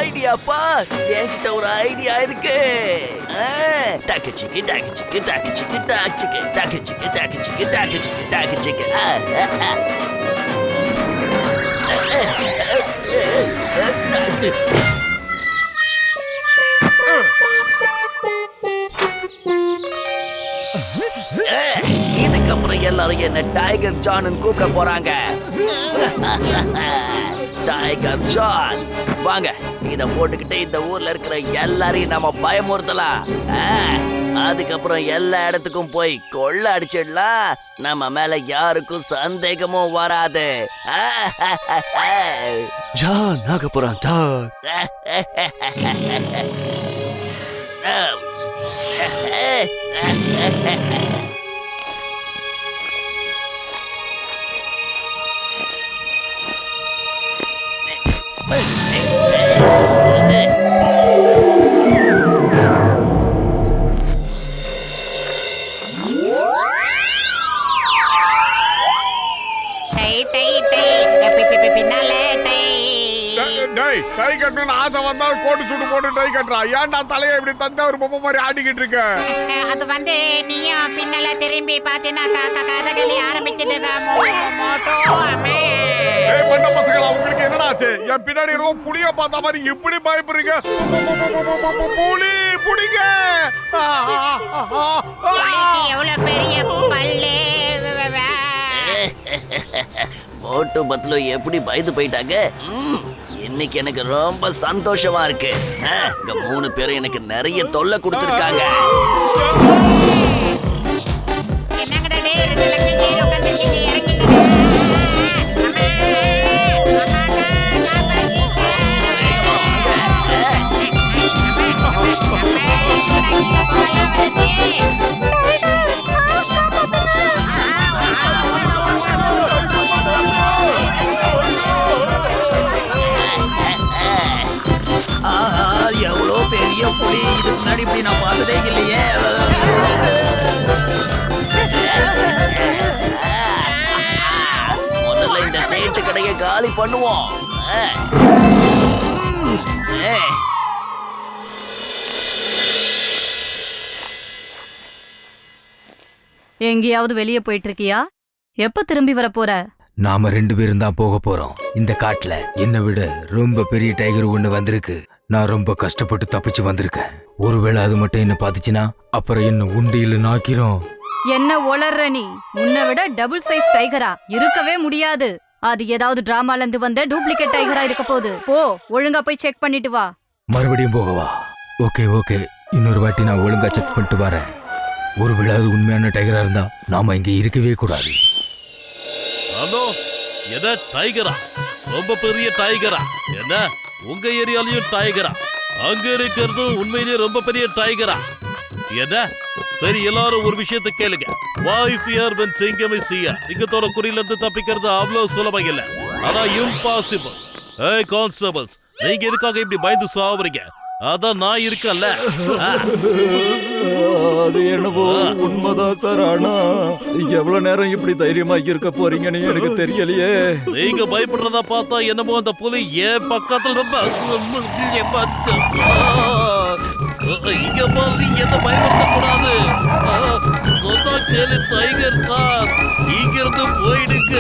ஐடியாப்பா, என்கிட்ட ஒரு ஐடியா இருக்கு. டக்குச்சிக்கு டக்குச்சிக்கு டக்குச்சிக்கு டாக்சிக்கு டக்குச்சிக்கு டக்குச்சிக்கு டக்குச்சிக்கு டாக்சிக்கு. இதுக்கப்புறம் எல்லாரும் என்ன டைகர் ஜான் கூப்பிட போறாங்க. டைகர் ஜான், வாங்க இத போட்டுக்கிட்டு இந்த ஊர்ல இருக்கிற எல்லாரையும் நம்ம பயமுறுத்தலாம். அதுக்கப்புறம் எல்லா இடத்துக்கும் போய் கொள்ள அடிச்சிடலாம். நம்ம மேல யாருக்கும் சந்தேகமும் வராது. ஜான் ஆக போறான் ஜான். ஆசை வந்தா கோட்டு சுட்டு போட்டு டை கட்டுறா. ஏன்டா தலையை இப்படி தஞ்சாவூர் பொம்மை மாதிரி ஆடிக்கிட்டு இருக்க? அது வந்து நீயும் பின்னல திரும்பி பாத்தீங்கன்னா கதகளி ஆரம்பிச்சுட்டு பண்ண பசங்களா, உங்களுக்கு என்னடா ஆச்சு? என் பின்னாடி ரொம்ப புளிய பார்த்த மாதிரி இப்படி பயப்படுறீங்க? புலி புடிங்க. எவ்வளவு பெரிய பல்லு. மோட்டு பத்லு எப்படி பயந்து போயிட்டாங்க. இன்னைக்கு எனக்கு ரொம்ப சந்தோஷமா இருக்கு. இங்க 3 பேரும் எனக்கு நிறைய தொல்லை கொடுத்துருக்காங்க. புலி இதுக்கு முன்னாடி இப்படி நான் பார்த்ததே இல்லையே. முதல்ல இந்த சேட்டு கடையை காலி பண்ணுவோம். எங்கேயாவது வெளியே போயிட்டு இருக்கியா? எப்ப திரும்பி வர போற? நாம 2 பேரும் தான் போக போறோம். இந்த காட்டுல என்னை விட ரொம்ப பெரிய டைகர் ஒண்ணு வந்திருக்கு. நான் ரொம்ப கஷ்டப்பட்டு தப்பிச்சு வந்திருக்கேன். ஒருவேளை அது மட்டும் என்ன பாத்துச்சுன்னா அப்புறம் என்ன உண்டியில நாக்கிறோம். என்ன ஒளர்ற நீ? உன்னை விட டபுள் சைஸ் டைகரா? இருக்கவே முடியாது. அது ஏதாவது டிராமால இருந்து வந்த டூப்ளிகேட் டைகரா இருக்க போகுது. போ, ஒழுங்கா போய் செக் பண்ணிட்டு வா. மறுபடியும் போகவா? ஓகே ஓகே, இன்னொரு வாட்டி நான் ஒழுங்கா செக் பண்ணிட்டு வரேன். ஒருவேளை அது உண்மையான டைகரா இருந்தா நாம இங்க இருக்கவே கூடாது. எத டைகரா? ரொம்ப பெரிய டைகரா? என்ன உங்க ஏரியாலயும் டைகரா? அங்க இருக்கிறது உண்மையிலேயே ரொம்ப பெரிய டைகரா? என்ன? சரி, எல்லாரும் ஒரு விஷயத்தை கேளுங்க. Why fear when சிங்கம் is here? சிங்கத்தோட குறியில இருந்து தப்பிக்கிறது அவ்வளவு சுலபம் இல்ல. ஆனா இம்பாசிபிள். ஏய் கான்ஸ்டபிள்ஸ், நீங்க எதுக்காக இப்படி பயந்து சாவுறீங்க? அதான் நான் இருக்கல. அது என்னவோ உண்மைதான் சார். ஆனா எவ்வளவு நேரம் இப்படி தைரியமா இருக்க போறீங்கன்னு எனக்கு தெரியலையே. நீங்க பயப்படுறதா பார்த்தா என்னமோ அந்த புலி என் பக்கத்துல இங்க பாரு, என்ன பயப்படுத்த கூடாது. டைகர் சார், இங்க இருந்து போயிடுங்க.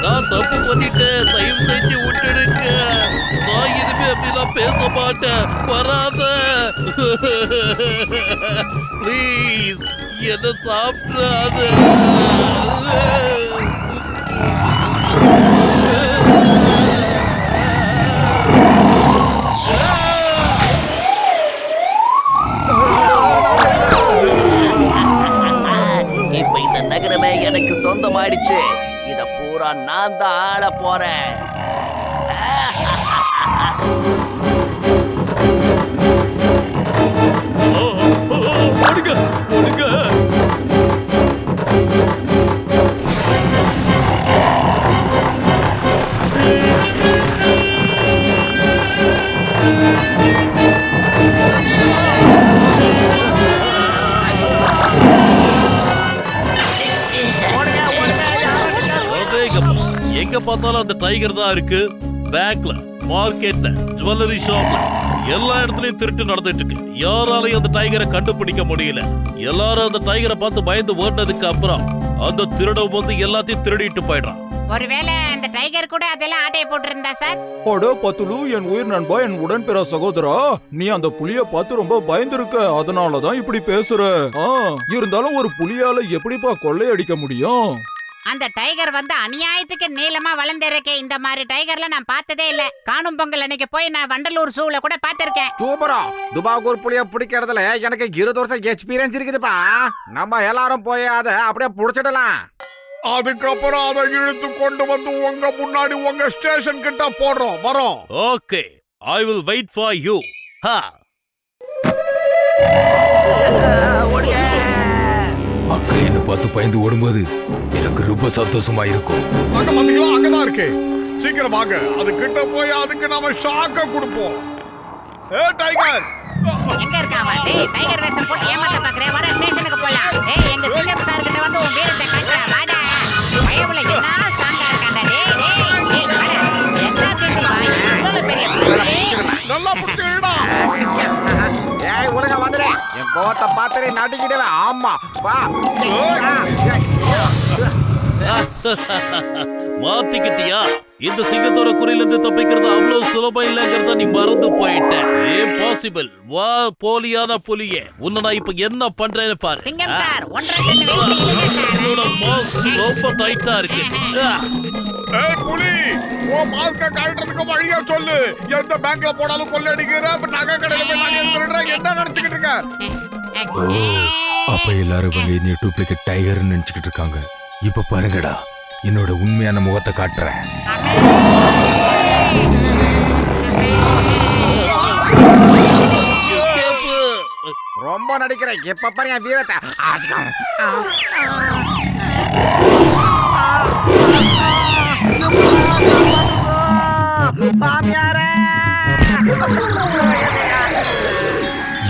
நான் தப்பு பண்ணிட்டேன், தயவு செஞ்சு விட்டுடுங்க. நான் இனிமே அப்படிலாம் பேச மாட்டேன். வராத ப்ளீஸ், என்ன சாப்பிடாத. இப்ப இந்த நகரமே எனக்கு சொந்தமாயிடுச்சு. இத பூரா நான் தான் ஆள போறேன். பார்த்தாலும் அந்த டைகர் தான் இருக்கு. பேங்க்ல, மார்க்கெட்ல, ஜுவல்லரி ஷாப்ல எல்லா இடத்துலயும் திருட்டு நடந்துட்டு இருக்கு. யாராலையும் அந்த டைகரை கண்டுபிடிக்க முடியல. எல்லாரும் அந்த டைகரை பார்த்து பயந்து ஓடினதுக்கு அப்புறம் அந்த திருடன் வந்து எல்லாத்தையும் திருடிட்டு போயிடுறான். ஒருவேளை அந்த டைகர் கூட அதெல்லாம் ஆட்டையை போட்டிருந்தா சார்? அட பத்துலு, என் உயிர் நண்பா, என் உடன்பிற சகோதரா, நீ அந்த புலிய பார்த்து ரொம்ப பயந்துருக்க, அதனாலதான் இப்படி பேசுற. இருந்தாலும் ஒரு புலியால எப்படிப்பா கொள்ளையடிக்க முடியும்? அந்த டைகர் வந்து அநியாயத்துக்கு நீளமா வளர்ந்திருக்கே. இந்த மாதிரி டைகர்ல நான் பார்த்ததே இல்ல. காணும் பொங்கல் அன்னைக்கு போய் நான் வண்டலூர் ஜூல கூட பார்த்திருக்கேன். சூப்பரா, துபாக்கூர் புலிய பிடிக்கிறதுல எனக்கு 20 வருஷம் எக்ஸ்பீரியன்ஸ் இருக்குதுப்பா. நம்ம எல்லாரும் போய் அதை அப்படியே புடிச்சிடலாம். அதுக்கப்புறம் அதை இழுத்து கொண்டு வந்து உங்க முன்னாடி உங்க ஸ்டேஷன் கிட்ட போடுறோம். வரோம். Okay, I will wait for you. மக்கள் என்ன பார்த்து பயந்து ஓடும்போது எனக்கு ரொம்ப சந்தோஷமா இருக்கும். அங்க பாத்தீங்களா, அங்கதான் இருக்கு. சீக்கிரம் வாங்க, அது கிட்ட போய் அதுக்கு நாம ஷாக்க கொடுப்போம். ஏ டைகர், எங்க இருக்காவா? டேய், டைகர் வேஷம் போட்டு ஏமாத்த பாக்குறே. வர ஸ்டேஷனுக்கு போலாம். டேய், எங்க சிங்கம் சார் கிட்ட வந்து உன் வீரத்தை காட்டுறா. வாடா. பயவுல என்ன ஸ்ட்ராங்கா இருக்காண்டா. டேய் டேய் வாடா. என்ன தெரியுமா? இவ்வளவு பெரிய நல்லா புடிச்சுடா. ஏய் உலக வந்துடு, என் கோவத்தை பார்த்துட்டு நடுக்கிடுவேன். ஆமா வா. மாத்திக்கிட்டியா? இந்த சிங்கத்தோட குறியில இருந்து தப்பிக்கிறது அவ்வளவு சுலபம் இல்லங்கிறத நீ மறந்து போயிட்ட. இம்பாசிபிள். வா போலியான புலியே, உன்னை நான் இப்ப என்ன பண்றேன்னு பாரு. சிங்கம் சார், ஒன்றரை உன்னோட மாஸ்க் ரொம்ப டைட்டா இருக்கு. ஏய் புலி, உன் மாஸ்க கழட்டுறதுக்கு வழியா சொல்லு. எந்த பேங்க்ல போனாலும் கொள்ளையடிக்கிற, நகை கடையில போய் நகை திருடுற, என்ன நினைச்சுக்கிட்டு இருக்க? அப்ப எல்லாரும் இவங்க என்னைய டூப்ளிகேட் டைகர்னு நினைச்சுக்கிட்டு இருக்காங்க. இப்ப பாருங்கடா, என்னோட உண்மையான முகத்தை காட்டுறேன். ரொம்ப நடிக்கிறேன். எப்ப பாரு என் வீரத்தை.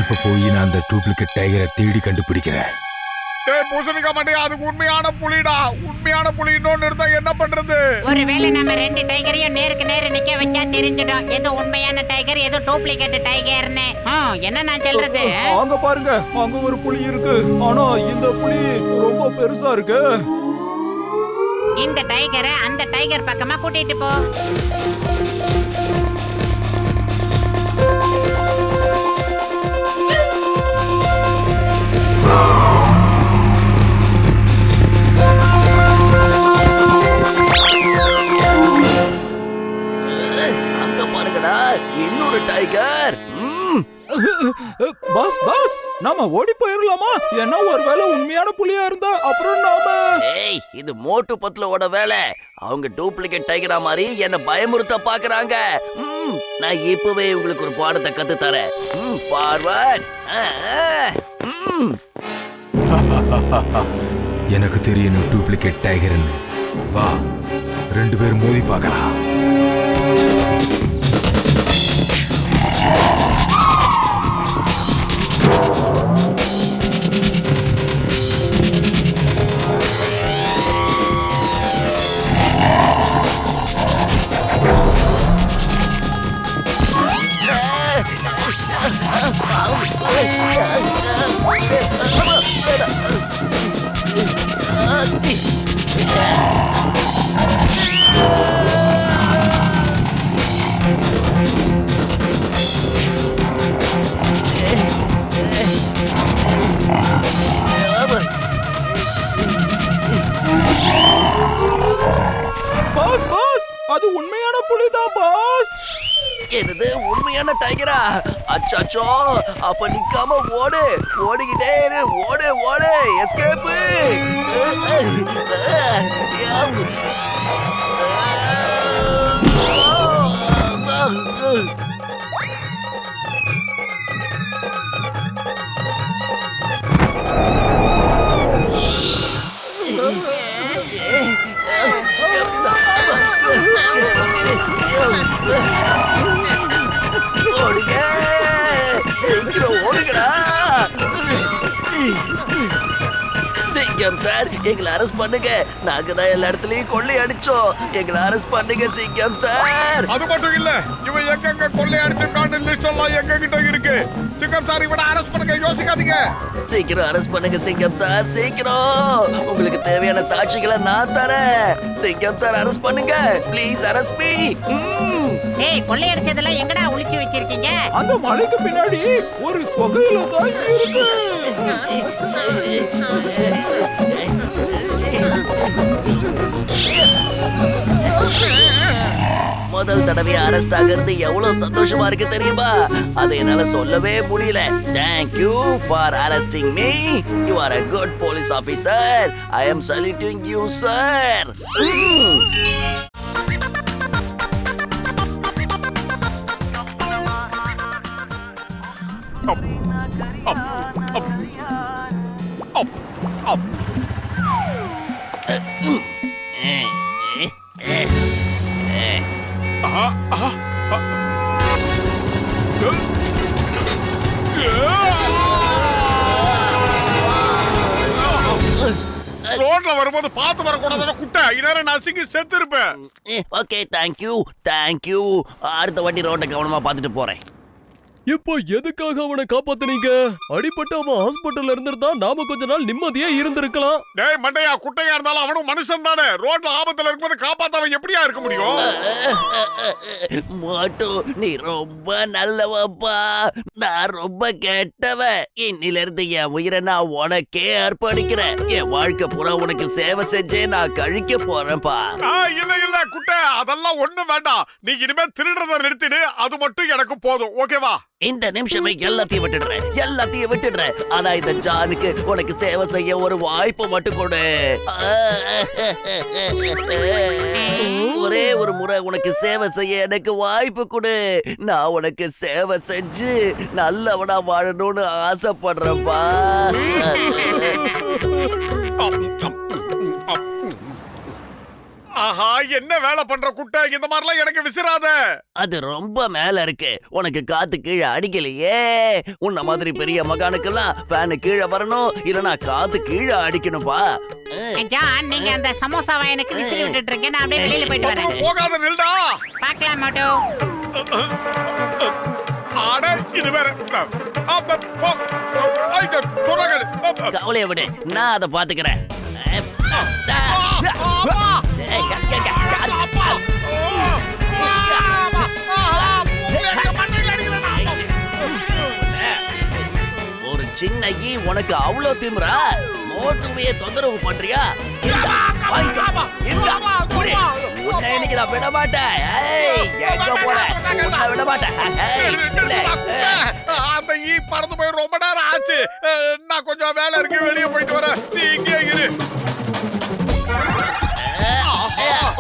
இப்ப போய் நான் அந்த டூப்ளிகேட் டைகரை தேடி கண்டுபிடிக்கிறேன். ஏய் பூசணிக்கா மண்டையா, அதுக்கு உண்மையான புலிடா. உண்மையான புலி இன்னொன்னு இருந்தா என்ன பண்றது? ஒருவேளை நம்ம ரெண்டு டைகரையும் நேருக்கு நேரு நிக்க வச்சா தெரிஞ்சிடும் எது உண்மையான டைகர் எது டூப்ளிகேட் டைகர்னு. என்ன நான் சொல்றது? அங்க பாருங்க, அங்க ஒரு புலி இருக்கு. ஆனா இந்த புலி ரொம்ப பெருசா இருக்கு. இந்த டைகரை அந்த டைகர் பக்கமா கூட்டிட்டு போ. அங்க பாருங்கடா, இன்னொரு டைகர். பாஸ் பாஸ், நாம ஓடி போயிரலாமா? ஏன்னா ஒருவேளை உண்மையான புலியா இருந்தா அப்புறம் நாம. ஏய், இது மோட்டு பத்லோட வேலை. அவங்க டூப்ளிகேட் டைகரா மாதிரி என்ன பயமுறுத்த பாக்குறாங்க. நான் இப்பவே உங்களுக்கு ஒரு பாடத்தை கத்து தரேன். பார்வர்ட். எனக்கு தெரியும் டூப்ளிகேட் டைகர்னு. வா, ரெண்டு பேரும் மோதி பார்க்கலாம். பாஸ் பாஸ், அது உண்மையான புலிதான் பாஸ். என்னது உண்மையான டைகரா? அச்சாச்சோ, அப்ப நிக்காம ஓடு. ஓடிக்கிட்டே இரு. ஓடு ஓடு. எஸ்கேப். ஓடுங்க, சீக்கிரம் ஓடுங்கடா. சிங்கம் சார், எங்களை அரெஸ்ட் பண்ணுங்க. நாங்க தான் எல்லா இடத்துலயும் கொள்ளை அடிச்சோம். எங்களை அரெஸ்ட் பண்ணுங்க சிங்கம் சார். அது மட்டும் இல்ல, இவன் எங்க கொள்ளை அடிச்சிருக்கான்னு லிஸ்ட் எல்லாம் எங்க கிட்ட இருக்கு. சிங்கம் சார், இவனை அரெஸ்ட் பண்ணுங்க, யோசிக்காதீங்க. சீக்கிரம் அரெஸ்ட் பண்ணுங்க சிங்கம் சார், சீக்கிரம். உங்களுக்கு தேவையான சாட்சிகளை நான் தரேன். சிங்கம் சார் அரெஸ்ட் பண்ணுங்க, ப்ளீஸ் அரெஸ்ட் மீ. ஏய், கொள்ளையடிச்சதெல்லாம் எங்கடா ஒளிச்சு வச்சிருக்கீங்க? அந்த மலைக்கு பின்னாடி ஒரு குகையில தான் இருக்கு. முதல் தடவை அரெஸ்ட் ஆகிறது எவ்வளவு சந்தோஷமா இருக்கு தெரியுமா? அதை என்னால சொல்லவே முடியல. Thank you for arresting me. You are a good police officer. I am saluting you, sir. ரோட்ல வரும்போது பார்த்து வரக்கூடாது குட்டை. இந்நேரம் நான் சிங்கி செத்து இருப்பேன். Okay, thank you thank you. அடுத்த வாட்டி ரோட்டை கவனமா பார்த்துட்டு போறேன். இப்போ எதுக்காக அவனை காப்பாத்துனீங்க? அடிபட்டு அவன் ஹாஸ்பிட்டல்ல இருந்திருந்தா நாம கொஞ்ச நாள் நிம்மதியா இருந்திருக்கலாம். டேய் மண்டையா, குட்டையா இருந்தாலும் அவனும் மனுஷன் தானே. ரோட்ல ஆபத்துல இருக்கும்போது காப்பாத்தாம எப்படியா இருக்க முடியும்? மோட்டு, நீ ரொம்ப நல்லவப்பா. நான் ரொம்ப கெட்டவன். இன்னில இருந்து என் உயிரை நான் உனக்கே அர்ப்பணிக்கிறேன். என் வாழ்க்கை பூரா உனக்கு சேவை செஞ்சே நான் கழிக்க போறேன்ப்பா. இல்ல இல்ல குட்டை, அதெல்லாம் ஒண்ணும் வேண்டாம். நீ இனிமே திருடுறத நிறுத்திடு, அது மட்டும் எனக்கு போதும். ஓகேவா? இந்த நிமிஷமே எல்லாத்தையும் விட்டுடுறேன். ஆனா இந்த ஜானுக்கு உனக்கு சேவை செய்ய ஒரு வாய்ப்பு மட்டும் கொடு. ஒரே ஒரு முறை உனக்கு சேவை செய்ய எனக்கு வாய்ப்பு கொடு. நான் உனக்கு சேவை செஞ்சு நல்லவனா வாழணும்னு ஆசைப்படுறேன்ப்பா. ஆஹா, என்ன வேலை பண்ற குட்டை? இந்த மாதிரிலாம் எனக்கு விசிறாத. அது ரொம்ப மேல இருக்கு. உனக்கு காத்து கீழே அடிக்கலையே. உன்ன மாதிரி பெரிய மகானுக்கெல்லாம் ஃபேனு கீழே வரணும், இல்லனா காத்து கீழே அடிக்கணும்பா. ஜான், நீங்க அந்த சமோசாவை எனக்கு விசிறி விட்டுட்டு இருக்கேன். நான் அப்படியே வெளியில போயிட்டு வரேன். போகாத, நில்டா. பார்க்கலாம் மோட்டு. ஆட, இது வேற. கவலையை விடு, நான் அதை பாத்துக்கிறேன். ஒரு சின்ன ஈ உனக்கு அவ்வளோ திமிரா? மோட்டுவையே தொந்தரவு பண்றியா? உன்னை இன்னைக்கு நான் விட மாட்டேன். எங்க போற? உன்னை விட மாட்டேன். அந்த ஈ பறந்து போய் ரொம்ப நேரம் ஆச்சு. நான் கொஞ்சம் வேலை இருக்கு, வெளியே போயிட்டு வரேன். நீ இங்கே இரு.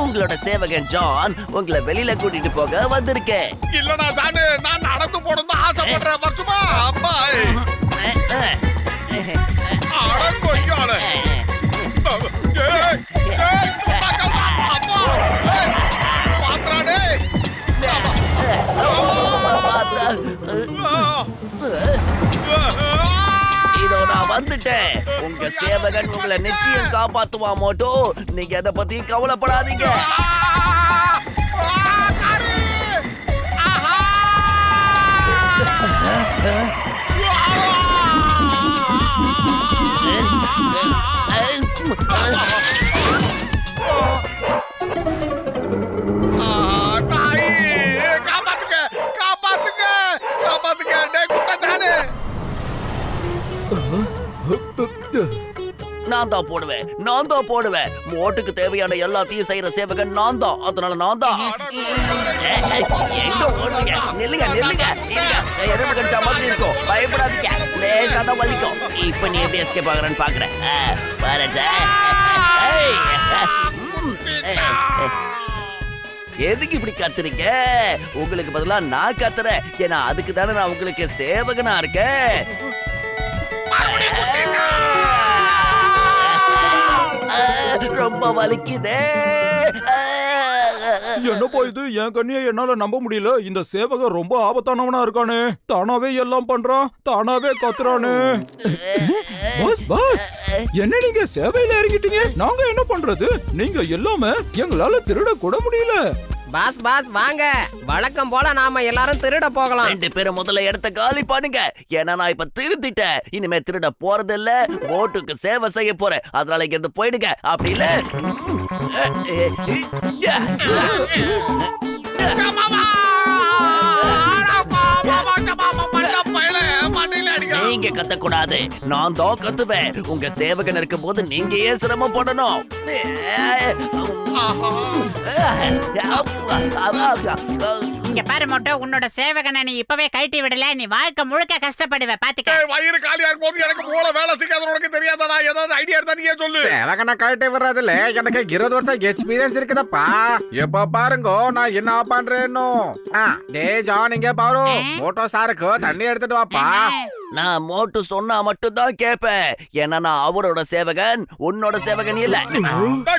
உங்களோட சேவகன் ஜான் உங்களை வெளியில கூட்டிட்டு போக வந்திருக்கேன். இல்லடா ஜானு, நான் நடந்து போகணும்னு ஆசைப்படுறேன். வருஷமா அப்பா கொய்யால இதோ நான் வந்துட்டேன். உங்க சேவகன் உங்களை நிச்சயம் காப்பாத்துவா மோட்டோ. நீங்க அதை பத்தி கவலைப்படாதீங்க. நான் தான் போடுவேன். மோட்டுக்கு தேவையான எல்லாத்தையும் செய்யற சேவகன் நான் தான். அதனால நான் தான். எங்க ஓடுறீங்க? நில்லுங்க. எறும்பு கடிச்சா மாதிரி இருக்கும். பயப்படாதீங்க. லேசா தான் வலிக்கும். இப்ப நீ எப்படி எஸ்கேப் ஆகுறன்னு பாக்குறேன். எதுக்கு இப்படி கத்துறீங்க? உங்களுக்கு பதிலா நான் கத்துறேன். ஏன்னா அதுக்கு தானே நான் உங்களுக்கு சேவகனா இருக்கேன். ரொம்ப வலிக்குதே. என்னப்பா இது? என் கண்ணியை என்னால நம்ப முடியல. இந்த சேவகன் ரொம்ப ஆபத்தானவனா இருக்கானே. தானாவே எல்லாம் பண்றான், தானாவே கத்துறானே. பாஸ் என்ன நீங்க சேவையில இறங்கிட்டீங்க, நாங்க என்ன பண்றது? நீங்க எல்லாமே எங்களால திருட கூட முடியல. பாஸ் பாஸ் வாங்க, வழக்கம் போல நாம எல்லாரும் திருட போகலாம். 2 பேரும் முதல்ல இடத்த காலி பண்ணுங்க. ஏன்னா நான் இப்ப திருத்திட்டேன். இனிமே திருட போறது இல்ல, ஓட்டுக்கு சேவை செய்ய போறேன். அதனால இங்க இருந்து போயிடுங்க. அப்படி இல்ல நீங்க கத்தக்கூடாது, நான் தான் கத்துவேன். உங்க சேவகன் இருக்கும் போது நீங்க ஏன் சிரமப்படணும்? இங்க பாரு மோட்டோ, உன்னோட சேவகனை நீ இப்பவே கழட்டி விடல, நீ வாழ்க்கை முழுக்க கஷ்டப்படுவ. பாத்துக்க. வயிறு காலியா இருக்கும் போது எனக்கு மூளை வேலை செய்யாத உனக்கு தெரியாதடா. ஏதாவது ஐடியா இருந்தா நீயே சொல்லு. சேவகனை கழட்டி விடுறதுல எனக்கு 20 வருஷம் எக்ஸ்பீரியன்ஸ் இருக்குதப்பா. எப்ப பாருங்க நான் என்ன பண்றேன்னு. டே ஜான், இங்க பாரு, மோட்டோ சாருக்கு தண்ணி எடுத்துட்டு வாப்பா. நான் மோட்டு சொன்னா மட்டும் தான் கேப்பேன். ஏன்னா நான் அவரோட சேவகன், உன்னோட சேவகன் இல்ல.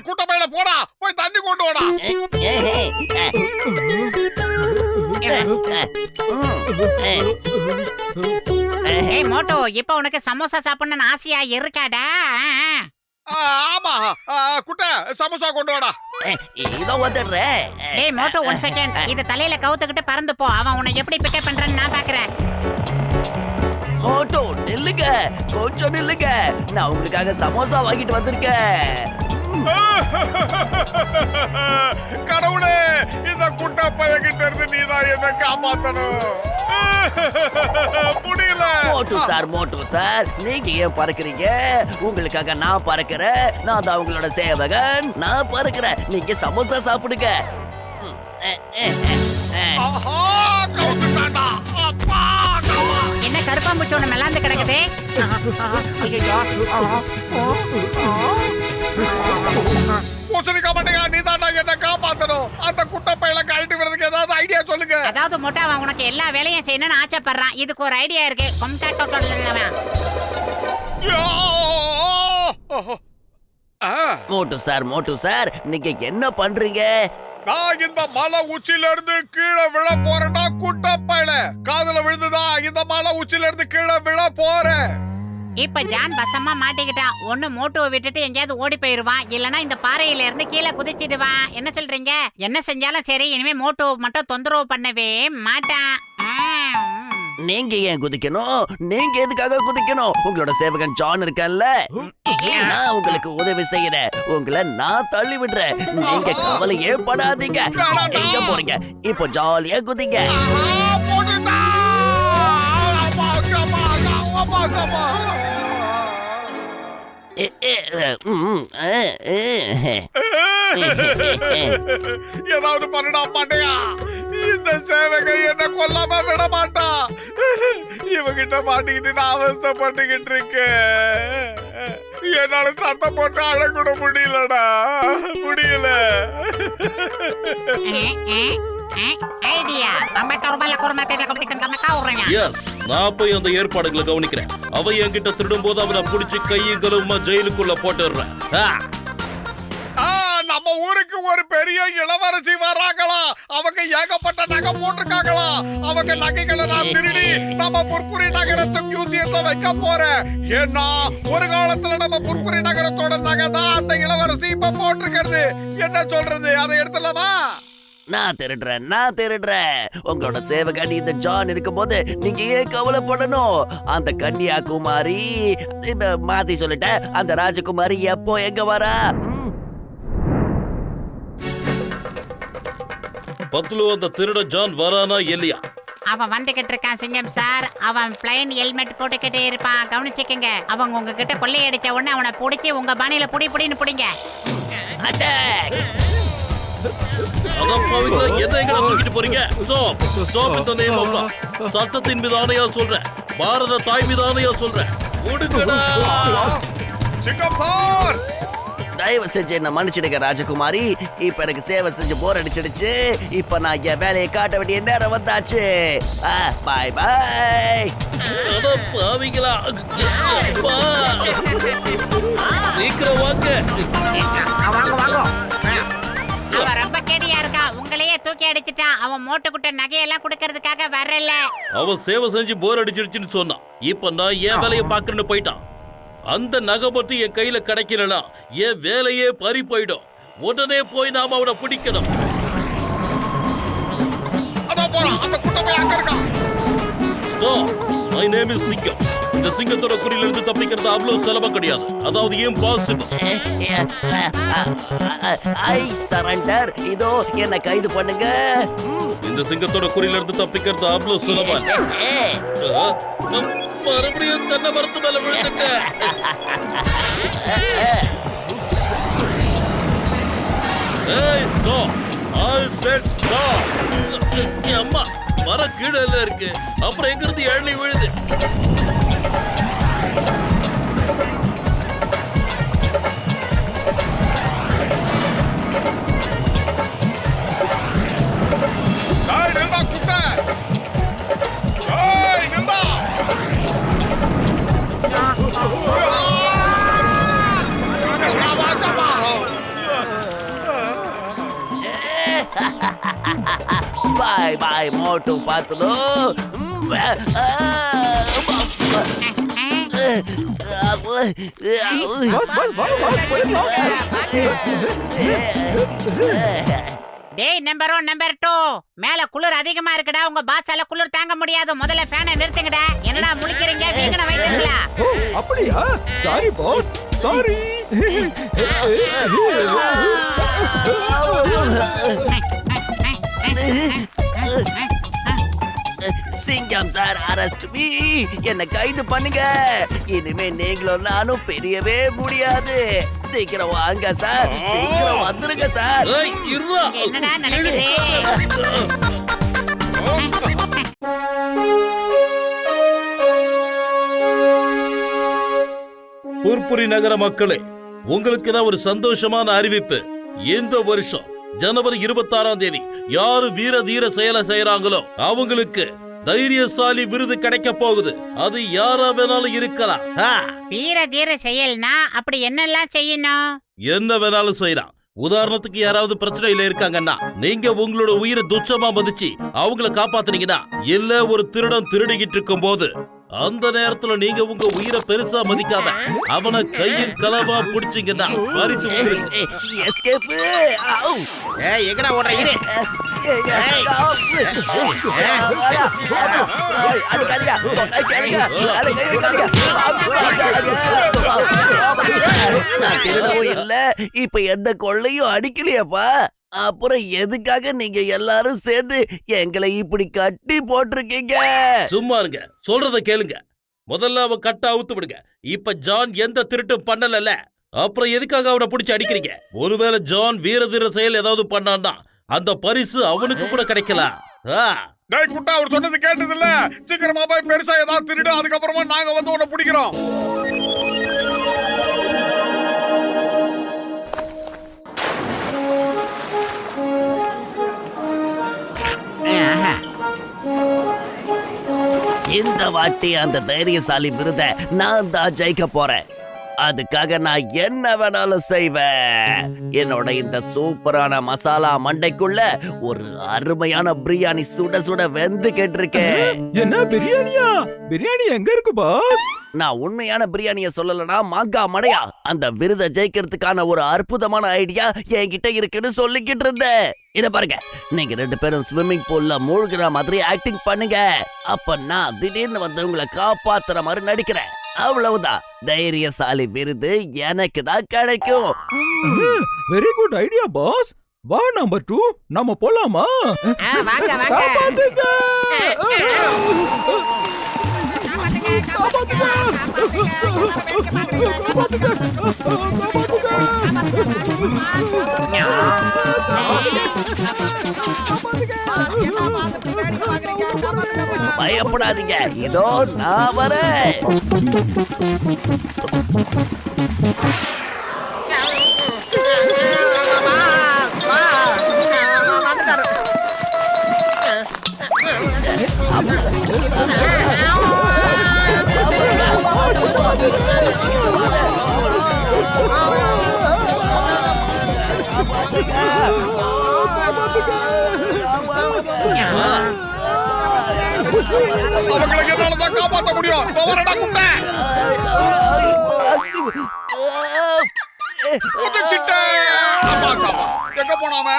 கூட்ட பையில போடா, போய் தண்ணி கொண்டு வாடா. ஏய் மோட்டோ, இப்ப உனக்கு சமோசா சாப்பிடணும்னு ஆசையா இருக்காடா? ஆமா குட்ட, சமோசா கொண்டு வாடா. இதோ வந்துடுறேன். ஏய் மோட்டோ, 1 செகண்ட். இத தலையில கவுத்துக்கிட்டு பறந்து போ. அவன் உன்னை எப்படி பிக்கப் பண்றான்னு நான் பாக்குறேன். மோட்டோ நில்லுங்க, கொஞ்சம் நில்லுங்க. நான் உங்களுக்காக சமோசா வாங்கிட்டு வந்திருக்கேன். கடவுளே, இந்த குட்ட பையன்கிட்ட இருந்து நீதான் என்ன காப்பாத்தணும். முடியல. மோட்டு சார், நீங்க ஏன் பறக்குறீங்க? உங்களுக்காக நான் பறக்கிறேன். நான் தான் உங்களோட சேவகன். நான் பறக்கிறேன், நீங்க சமோசா சாப்பிடுங்க. என்ன கருப்பாம்பூச்சி ஒண்ணு மெல்லாந்து கிடக்குது? பூசணிக்கா மாட்டேங்க, நீதான்டா என்ன காப்பாத்தணும். அந்த குட்ட பையில கழட்டி விடுறதுக்கு ஏதாவது ஐடியா சொல்லுங்க. அதாவது மொட்டை, அவன் உனக்கு எல்லா வேலையும் செய்யணும்னு ஆசைப்படுறான். இதுக்கு ஒரு ஐடியா இருக்கு. மோட்டு சார், நீங்க என்ன பண்றீங்க? நான் இந்த மலை உச்சில இருந்து கீழே விழ போறேன்னா குட்ட பையில காதுல விழுந்துதா? இந்த மலை உச்சில இருந்து கீழே விழ போறேன். இப்ப ஜான் வசமா மாட்டிக்கிட்டான். ஒண்ணு மோட்டோவை விட்டுட்டு எங்கேயாவது ஓடி போயிருவான், இல்லனா இந்த பாறையில இருந்து கீழே குதிச்சிடுவான். என்ன சொல்றீங்க? என்ன செஞ்சாலும் சரி, இனிமே மோட்டோவை மட்டும் தொந்தரவு பண்ணவே மாட்டான். நீங்க ஏன் குதிக்கணும்? நீங்க எதுக்காக குதிக்கணும்? உங்களோட சேவகன் ஜான் இருக்கல்ல, நான் உங்களுக்கு உதவி செய்யறேன். உங்களை நான் தள்ளி விடுறேன். நீங்க கவலையே படாதீங்க. எங்க போறீங்க? இப்போ ஜாலியா குதிங்க. ஏதாவது பண்ணுடா மாட்டையா. இந்த சேவகை என்ன கொல்லாம விட மாட்டா. இவகிட்ட மாட்டிக்கிட்டு நான் அவஸ்தைப்பட்டுக்கிட்டு இருக்கேன். என்னால சத்தம் போட்டு அழக்கூட முடியலடா, முடியல. நான் போய் அந்த ஏற்பாடுகளை கவனிக்கிறேன். அவ என்கிட்ட திருடும் போது அவனை புடிச்சு கையுகளும் ஜெயிலுக்குள்ள போட்டுடுறேன். நம்ம ஊருக்கு ஒரு பெரிய இளவரசி வராங்களா? அவங்க ஏகப்பட்ட நகை போட்டிருக்காங்களா? அவங்க நகைகளை நான் திருடி நம்ம புர்புரி நகரத்து மியூசியத்துல வைக்க போறேன். ஏன்னா ஒரு காலத்துல நம்ம புர்புரி நகரத்தோட நகை தான் அந்த இளவரசி இப்ப போட்டிருக்கிறது. என்ன சொல்றது, அதை எடுத்துலாமா? நான் திருடுறேன். உங்களோட சேவகன் இந்த ஜான் இருக்கும் போது நீங்க ஏன் கவலைப்படணும்? அந்த கன்னியாகுமாரி, மாத்தி சொல்லிட்டேன், அந்த ராஜகுமாரி எப்போ எங்க வரா? பத்லு, அந்த திருட ஜான் வரானா இல்லையா? அவன் வந்துகிட்டு இருக்கான் சிங்கம் சார். அவன் பிளைன் ஹெல்மெட் போட்டுக்கிட்டே இருப்பான், கவனிச்சுக்கங்க. அவங்க உங்ககிட்ட கொள்ளையடிச்ச உடனே அவனை பிடிச்சி உங்க பானையில புடின்னு பிடிங்க. தூக்கிட்டு போறீங்க? சட்டத்தின் மீது ஆணையா சொல்றேன், பாரத தாய் மீது ஆணையா சொல்றேன். தயவு செஞ்சு என்ன மன்னிச்சிடுங்க ராஜகுமாரி. இப்ப எனக்கு சேவை செஞ்சு போர் அடிச்சிடுச்சு. இப்ப நான் என் வேலையை காட்ட வேண்டிய நேரம் வந்தாச்சு. பாய் பாய். பாவிங்களா, சீக்கிரம் வாங்க. அவன் ரொம்ப கேடியா இருக்கான், உங்களையே தூக்கி அடிச்சிட்டான். அவன் மோட்டுக்குட்ட நகையெல்லாம் கொடுக்கறதுக்காக வரல. அவன் சேவை செஞ்சு போர் அடிச்சிருச்சுன்னு சொன்னான். இப்ப நான் என் வேலையை பாக்குறேன்னு போயிட்டான். அந்த நகை மட்டும் என் கையில கிடைக்கலனா என் வேலையே பறி போயிடும். உடனே போய் நாம அவனை பிடிக்கணும். அதான் போறான். அந்த குட்டை போய் அங்க இருக்கான். மை நேம் இஸ் சிங்கம். இந்த சிங்கத்தோட குறியில இருந்து தப்பிக்கிறது அவ்வளவு சுலபம் கிடையாது. அதாவது இம்பாசிபிள். ஐ சரண்டர். இதோ என்ன கைது பண்ணுங்க. இந்த சிங்கத்தோட குறியில இருந்து தப்பிக்கிறது அவ்வளவு சுலபம். மறுபடியும் தென்னை மரத்து மேல விழுந்துட்டேன். ஏய் ஸ்டாப். ஐ செட் ஸ்டாப். அம்மா மர கீழே இருக்கு. அப்புறம் எங்க இருந்து எழி விழுது. டேய் நில்டா குட்டை. டேய் நில்டா. பாய் பாய் மோட்டு பாத்துலோ. டேய் நம்பர் 1 நம்பர் 2 மேல குளிர் அதிகமா இருக்குடா. உங்க பாஸால குளிர் தாங்க முடியாது. முதல்ல ஃபேனை நிறுத்துங்கடா. என்னடா முழிக்கிறீங்க? வீங்கன வைக்கிறீங்களா? அப்படியா? Sorry boss, sorry. சிங்கம் சார் அரெஸ்ட் மீ. என்ன கைது பண்ணுங்க. இனிமே நீங்களும் நானும் பெரியவே முடியாது. சீக்கிரம் வாங்க சார். சீக்கிரம் வந்துருங்க சார். ஏய் இருடா. என்னடா நடக்குது? புர்புரி நகர மக்களே, உங்களுக்கு தான் ஒரு சந்தோஷமான அறிவிப்பு. இந்த வருஷம் ஜனவரி 26ஆம் தேதி யாரு வீர தீர செயலை செய்யறாங்களோ அவங்களுக்கு தைரியசாலி விருது கிடைக்க போகுது. அது யாரா வேணாலும் இருக்கலாம். வீர தீர செயல்னா அப்படி என்னெல்லாம் செய்யணும்? என்ன வேணாலும் செய்யலாம். உதாரணத்துக்கு யாராவது பிரச்சனையில இருக்காங்கன்னா நீங்க உங்களோட உயிரை துச்சமா மதிச்சு அவங்கள காப்பாத்துனீங்கன்னா, இல்ல ஒரு திருடன் திருடிக்கிட்டு இருக்கும் போது அந்த நேரத்துல நீங்க உங்க உயிரை பெருசா மதிக்காம அவனை கையில் களவா பிடிச்சீங்கன்னா பரிசு உங்களுக்கு. எஸ்கேப். ஏய் எங்கடா ஓடுற? இரு. நான் திருடவும் இல்ல, இப்ப எந்த கொள்ளையும் அடிக்கலையப்பா. அப்புறம் எதுக்காக நீங்க எல்லாரும் சேர்ந்து எங்களை இப்படி கட்டி போட்டிருக்கீங்க? சும்மா இருங்க, சொல்றத கேளுங்க. முதல்ல அவன் கட்ட அவுத்து விடுங்க. இப்ப ஜான் எந்த திருட்டும் பண்ணல. அப்புறம் எதுக்காக அவனை பிடிச்சு அடிக்கிறீங்க? ஒருவேளை ஜான் வீர தீர செயல் ஏதாவது பண்ணான்னா அந்த பரிசு அவனுக்கு கூட கிடைக்கலாம். டேய் குட்டா, அவர் சொன்னது கேட்டது இல்ல. சீக்கிரமா போய் பெருசா ஏதாவது திருடு, அதுக்கப்புறமா நாங்க வந்து உன்னை பிடிக்கிறோம். இந்த வாட்டி அந்த தைரியசாலி விருதை நான் தான் ஜெயிக்க போறேன். அதுக்காக நான் என்ன வேணாலும் செய்வேன். என்னோட இந்த சூப்பரான மசாலா மண்டைக்குள்ள ஒரு அருமையான பிரியாணி சுட சுட வெந்து கேட்டிருக்கேன். என்ன பிரியாணியா? பிரியாணி எங்க இருக்கு பாஸ்? நான் உண்மையான பிரியாணிய சொல்லலனா மாங்கா மடையா. அந்த விருதை ஜெயிக்கிறதுக்கான ஒரு அற்புதமான ஐடியா என்கிட்ட இருக்குன்னு சொல்லிக்கிட்டு இருந்தேன். இத பாருங்க, நீங்க 2 பேரும் ஸ்விம்மிங் பூல்ல மூழ்கிற மாதிரி ஆக்டிங் பண்ணுங்க. அப்ப நான் திடீர்னு வந்து உங்களை காப்பாத்துற மாதிரி நடிக்கிறேன். அவ்வளவுதான். தைரியசாலி விருது எனக்கு தான் கிடைக்கும். Very good idea boss. வா நம்பர் 2, நாம போலாமா? வாங்க வாங்க. காப்பாத்துங்க. பயப்படாதீங்க, இதோ நான் வரேன். அவங்களுக்கு என்னாலதான் காப்பாத்த முடியும். இதோ வரேன்டா குட்டை. குதிச்சிட்டேன். ஆமாக்கா. எங்க போனாம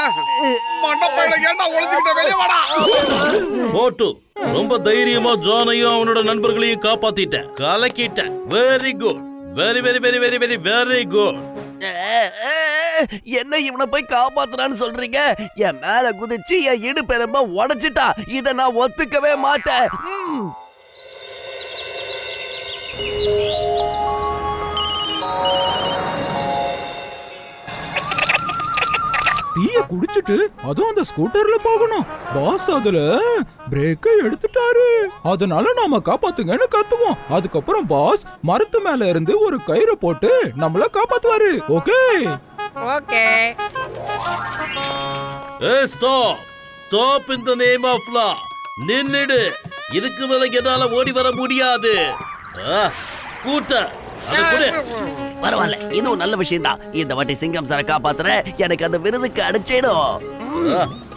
மண்டப்பையில ஏன்டா ஒளிஞ்சுக்கிட்ட? வெளியே வாடா. மோட்டு ரொம்ப தைரியமா ஜானையும் அவனோட நண்பர்களையும் காப்பாத்திட்டேன், கலக்கிட்டேன். Very good, very very very very very very good. என்ன இவனை போய் காப்பாத்துறான்னு சொல்றீங்க? என் மேல குதிச்சு என் இடுப்பெலும்ப உடைச்சிட்டா. இத நான் ஒத்துக்கவே மாட்டேன். டீய குடிச்சிட்டு அதுவும் அந்த ஸ்கூட்டர்ல போகணும். பாஸ் அதுல பிரேக்கை எடுத்துட்டாரு. அதனால நாம காப்பாத்துங்கன்னு கத்துவோம். அதுக்கப்புறம் பாஸ் மரத்து மேல இருந்து ஒரு கயிறு போட்டு நம்மள காப்பாத்துவாரு. Okay okay. ஏய் stop, stop in the name of law. நின்னுடு. இதுக்கு மேல என்னால ஓடி வர முடியாது. கூட்ட அது கூட பரவாயில்ல, இதுவும் நல்ல விஷயம் தான். இந்த வாட்டி சிங்கம் சாரை காப்பாத்துற எனக்கு அந்த விருதுக்கு அடிச்சிடும்.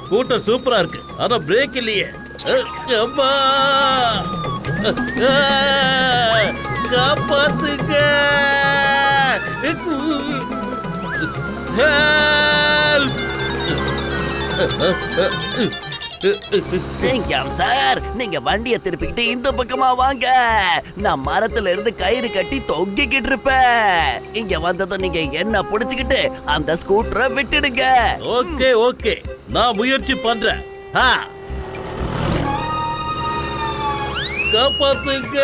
கூட்ட சூப்பரா இருக்கு. அத பிரேக் இல்லையே. அம்மா காப்பாத்துங்க. சிங்கம் சார், நீங்க வண்டியை திருப்பிக்கிட்டு இந்த பக்கமா வாங்க. நான் மரத்துல இருந்து கயிறு கட்டி தொங்கிக்கிட்டு இருப்பேன். இங்க வந்ததும் நீங்க என்ன புடிச்சுக்கிட்டு அந்த ஸ்கூட்டரை விட்டுடுங்க. ஓகே ஓகே, நான் முயற்சி பண்றேன். காப்பாத்துங்க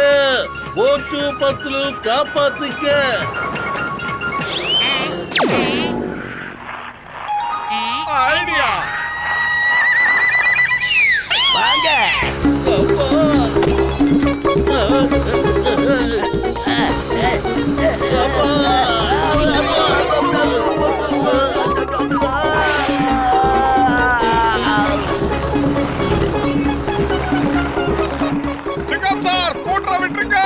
மோட்டு பத்லு, காப்பாத்துங்க. ஐடியா. வாங்க. சிங்கம் சார், ஸ்கூட்டரை விட்டுருங்க.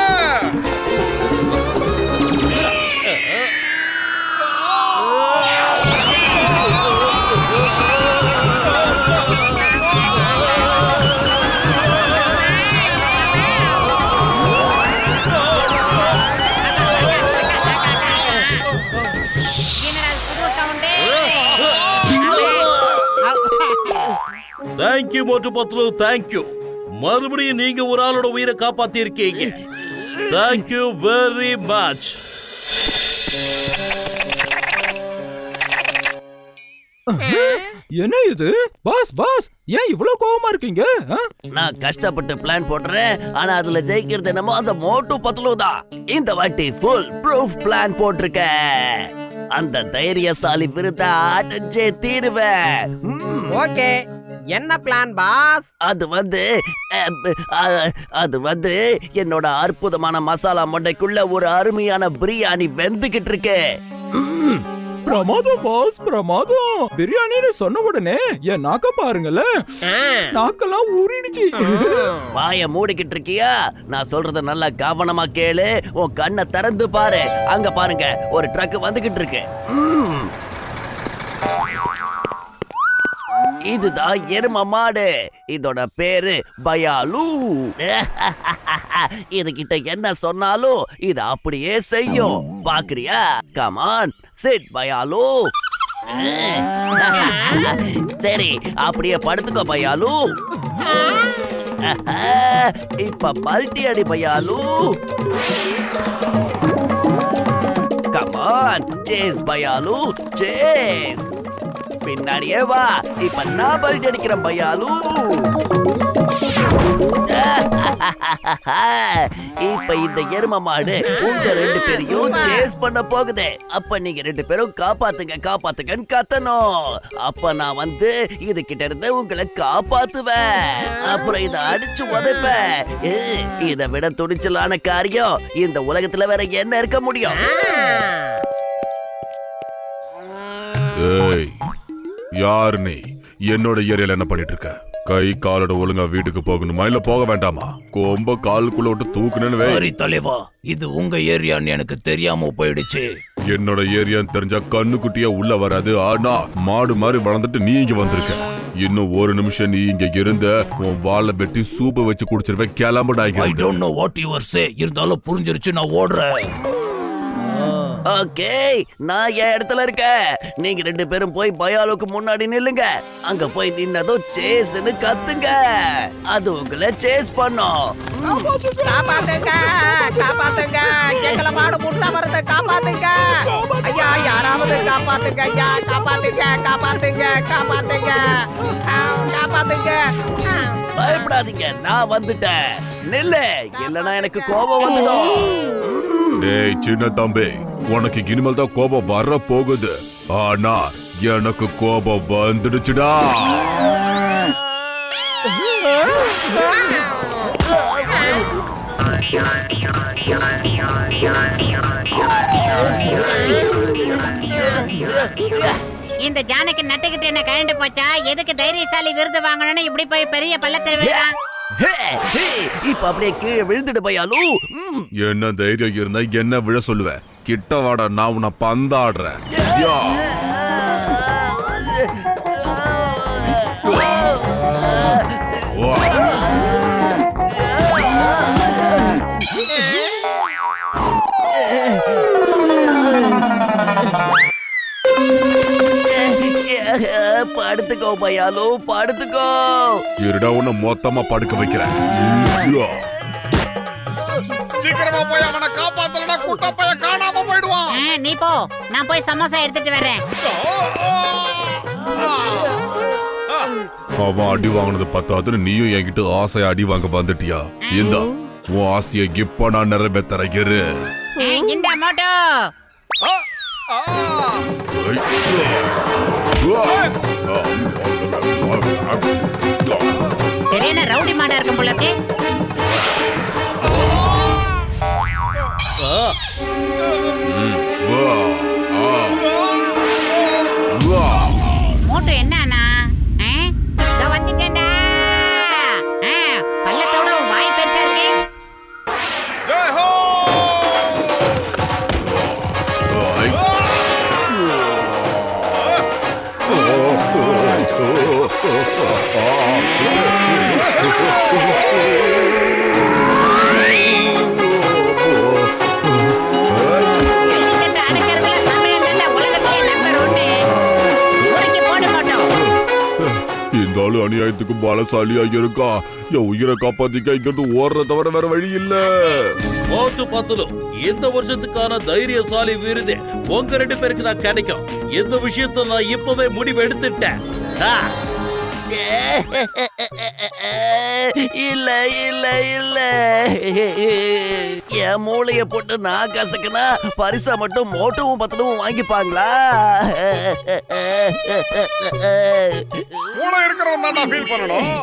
தேங்க்யூ மோட்டு பத்லு, தேங்க்யூ. மறுபடியும் நீங்க ஒரு ஆளோட உயிரை காப்பாத்தி இருக்கீங்க. Thank you very much. என்ன இது? பாஸ் பாஸ், ஏன் இவ்வளவு கோவமா இருக்கீங்க? நான் கஷ்டப்பட்டு பிளான் போடுறேன், ஆனா அதுல ஜெயிக்கிறது என்னமோ அந்த மோட்டு பத்லு தான். இந்த வாட்டி ஃபுல் ப்ரூஃப் பிளான் போட்டிருக்கேன். அந்த தைரியசாலி விருதை அடைஞ்சே தீருவேன். ஓகே, என்ன பிளான் பாஸ்? அது வந்து என்னோட அற்புதமான மசாலா மண்டைக்குள்ள ஒரு அருமையான பிரியாணி வெந்துகிட்டு இருக்கு. பிரமாதம் பாஸ், பிரமாதம். பிரியாணின்னு சொன்ன உடனே என் நாக்க பாருங்கல, நாக்கெல்லாம் ஊறிடுச்சு. வாய மூடிக்கிட்டு இருக்கியா? நான் சொல்றத நல்லா கவனமா கேளு. உன் கண்ணை திறந்து பாரு. அங்க பாருங்க, ஒரு ட்ரக் வந்துகிட்டு இருக்கு. இதுதான் எரும மாடு. இதோட பேரு பயாலு. இதுகிட்ட என்ன சொன்னாலும் இது அப்படியே செய்யும். பாக்குறியா? கமான் சிட் பயாலு. சரி, அப்படியே படுத்துக்கோ பயாலு. இப்ப பல்டி அடி பயாலு. கமான் சேஸ் பயாலு, சேஸ். பின்னாடியே வா. இப்ப நான் பல்டி அடிக்கிறேன் பயாலு. இப்ப இந்த எரும மாடு உங்க ரெண்டு பேரையும் சேஸ் பண்ண போகுது. அப்ப நீங்க ரெண்டு பேரும் காப்பாத்துங்க காப்பாத்துங்கன்னு கத்தணும். அப்ப நான் வந்து இது கிட்ட இருந்து உங்களை காப்பாத்துவேன். அப்புறம் இத அடிச்சு உதைப்பேன். இதை விட துணிச்சலான காரியம் இந்த உலகத்துல வேற என்ன இருக்க முடியும்? ஏய், யார் நீ? என்னோட ஏரியால என்ன பண்ணிட்டு இருக்க? கை காலோட ஒழுங்கா வீட்டுக்கு போகணுமா இல்ல போக வேண்டாமா? கொம்ப காலுக்குள்ள விட்டு தூக்குனேன்னு வை. சாரி தலைவா, இது உங்க ஏரியான்னு எனக்கு தெரியாம போயிடுச்சு. என்னோட ஏரியான்னு தெரிஞ்சா கண்ணுக்குட்டியா உள்ள வராது. ஆனா மாடு மாதிரி வளர்ந்துட்டு நீ இங்க வந்திருக்க. இன்னும் ஒரு நிமிஷம் நீ இங்க இருந்த உன் வாழை வெட்டி சூப்பை வச்சு குடிச்சிருவேன். கிளம்புடா. I don't know what you are say. இருந்தாலும் புரிஞ்சிருச்சு, நான் ஓடுறேன். ஓகே, நான் என் இடத்துல இருக்கேன். நீங்க 2 பேரும் போய் பயாலுக்கு முன்னாடி நில்லுங்க. அங்க போய் நின்னதும் சேஸ்னு கத்துங்க. அது உங்களை சேஸ் பண்ணும். காப்பாத்துங்க, காப்பாத்துங்க, எங்களை மாடு முட்டை வருது, காப்பாத்துங்க. ஐயா, யாராவது காப்பாத்துங்க, ஐயா, காப்பாத்துங்க, காப்பாத்துங்க, காப்பாத்துங்க, காப்பாத்துங்க. பயப்படாதீங்க, நான் வந்துட்டேன். நில்லு, இல்லனா எனக்கு கோபம் வந்துடும். டேய் சின்ன தம்பி, உனக்கு இனிமேல் தான் கோபம் வர போகுது. ஆனா எனக்கு கோபம் வந்துடுச்சுடா. இந்த ஜானகி நட்டுக்கிட்டு என்ன கழண்டு போச்சா? எதுக்கு தைரியசாலி விருது வாங்கணும்னு இப்படி போய் பெரிய பள்ளத்தில் விழுறான்? இப்ப அப்படியே கீழே விழுந்துட்டு பயாலு. என்ன தைரியம் இருந்தா என்ன விழ சொல்லுவேன்? கிட்ட வாடா, நான் உன்னை பந்தாடுறேன். யா. வா. படுத்துக்கோ பயாலு, படுத்துக்கோ. இருடா, உன்னை மொத்தமா படுக்க வைக்கிறேன். யா. சீக்கிரமா போய் அவனை காப்பாத்தலனா குட்ட பைய காணாம போயிடுவான். நீ போ, நான் போய் சமோசா எடுத்துட்டு வரேன். அவன் அடி வாங்கினது பத்தாதுன்னு நீயும் என்கிட்ட ஆசையா அடி வாங்க வந்துட்டியா? இந்தா உன் ஆசையை இப்ப நான் நிறைவேத்துறேன். இரு. இந்த மோட்டோ சரியான ரவுடி மாடா இருக்கும் போல இருக்கு. மோட்டோ என்னன்னா வந்துட்டேன்டா. பள்ளத்தோட வாய் பெருசா இருக்கு. ஜெய் ஹோ. இந்த ஆளு அநியாயத்துக்கு பலசாலியா இருக்கா. என் உயிரை காப்பாத்திக்க இங்கிருந்து ஓடுற தவிர வேற வழி இல்ல. மோட்டு பத்தலும் இந்த வருஷத்துக்கான தைரியசாலி விருது உங்க 2 பேருக்கு தான் கிடைக்கும். இந்த விஷயத்த நான் இப்பவே முடிவு எடுத்துட்டேன். இல்ல இல்ல இல்ல, என் மூளைய போட்டு நான் கசக்குனா பரிசா மட்டும் மோட்டவும் பத்தலும் வாங்கிப்பாங்களா? மூளை இருக்கிறவன் தான் ஃபீல் பண்ணணும்.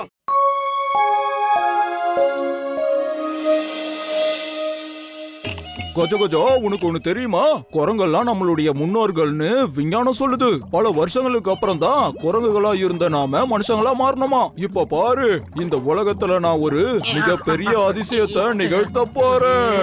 கஜ கஜா, உனக்கு ஒண்ணு தெரியுமா? குரங்கெல்லாம் நம்மளுடைய முன்னோர்கள்னு விஞ்ஞானம் சொல்லுது. பல வருஷங்களுக்கு அப்புறம் தான் குரங்குகளா இருந்த நாம மனுஷங்களா மாறணுமா. இப்ப பாரு, இந்த உலகத்துல நான் ஒரு மிகப்பெரிய அதிசயத்தை நிகழ்த்த போறேன்.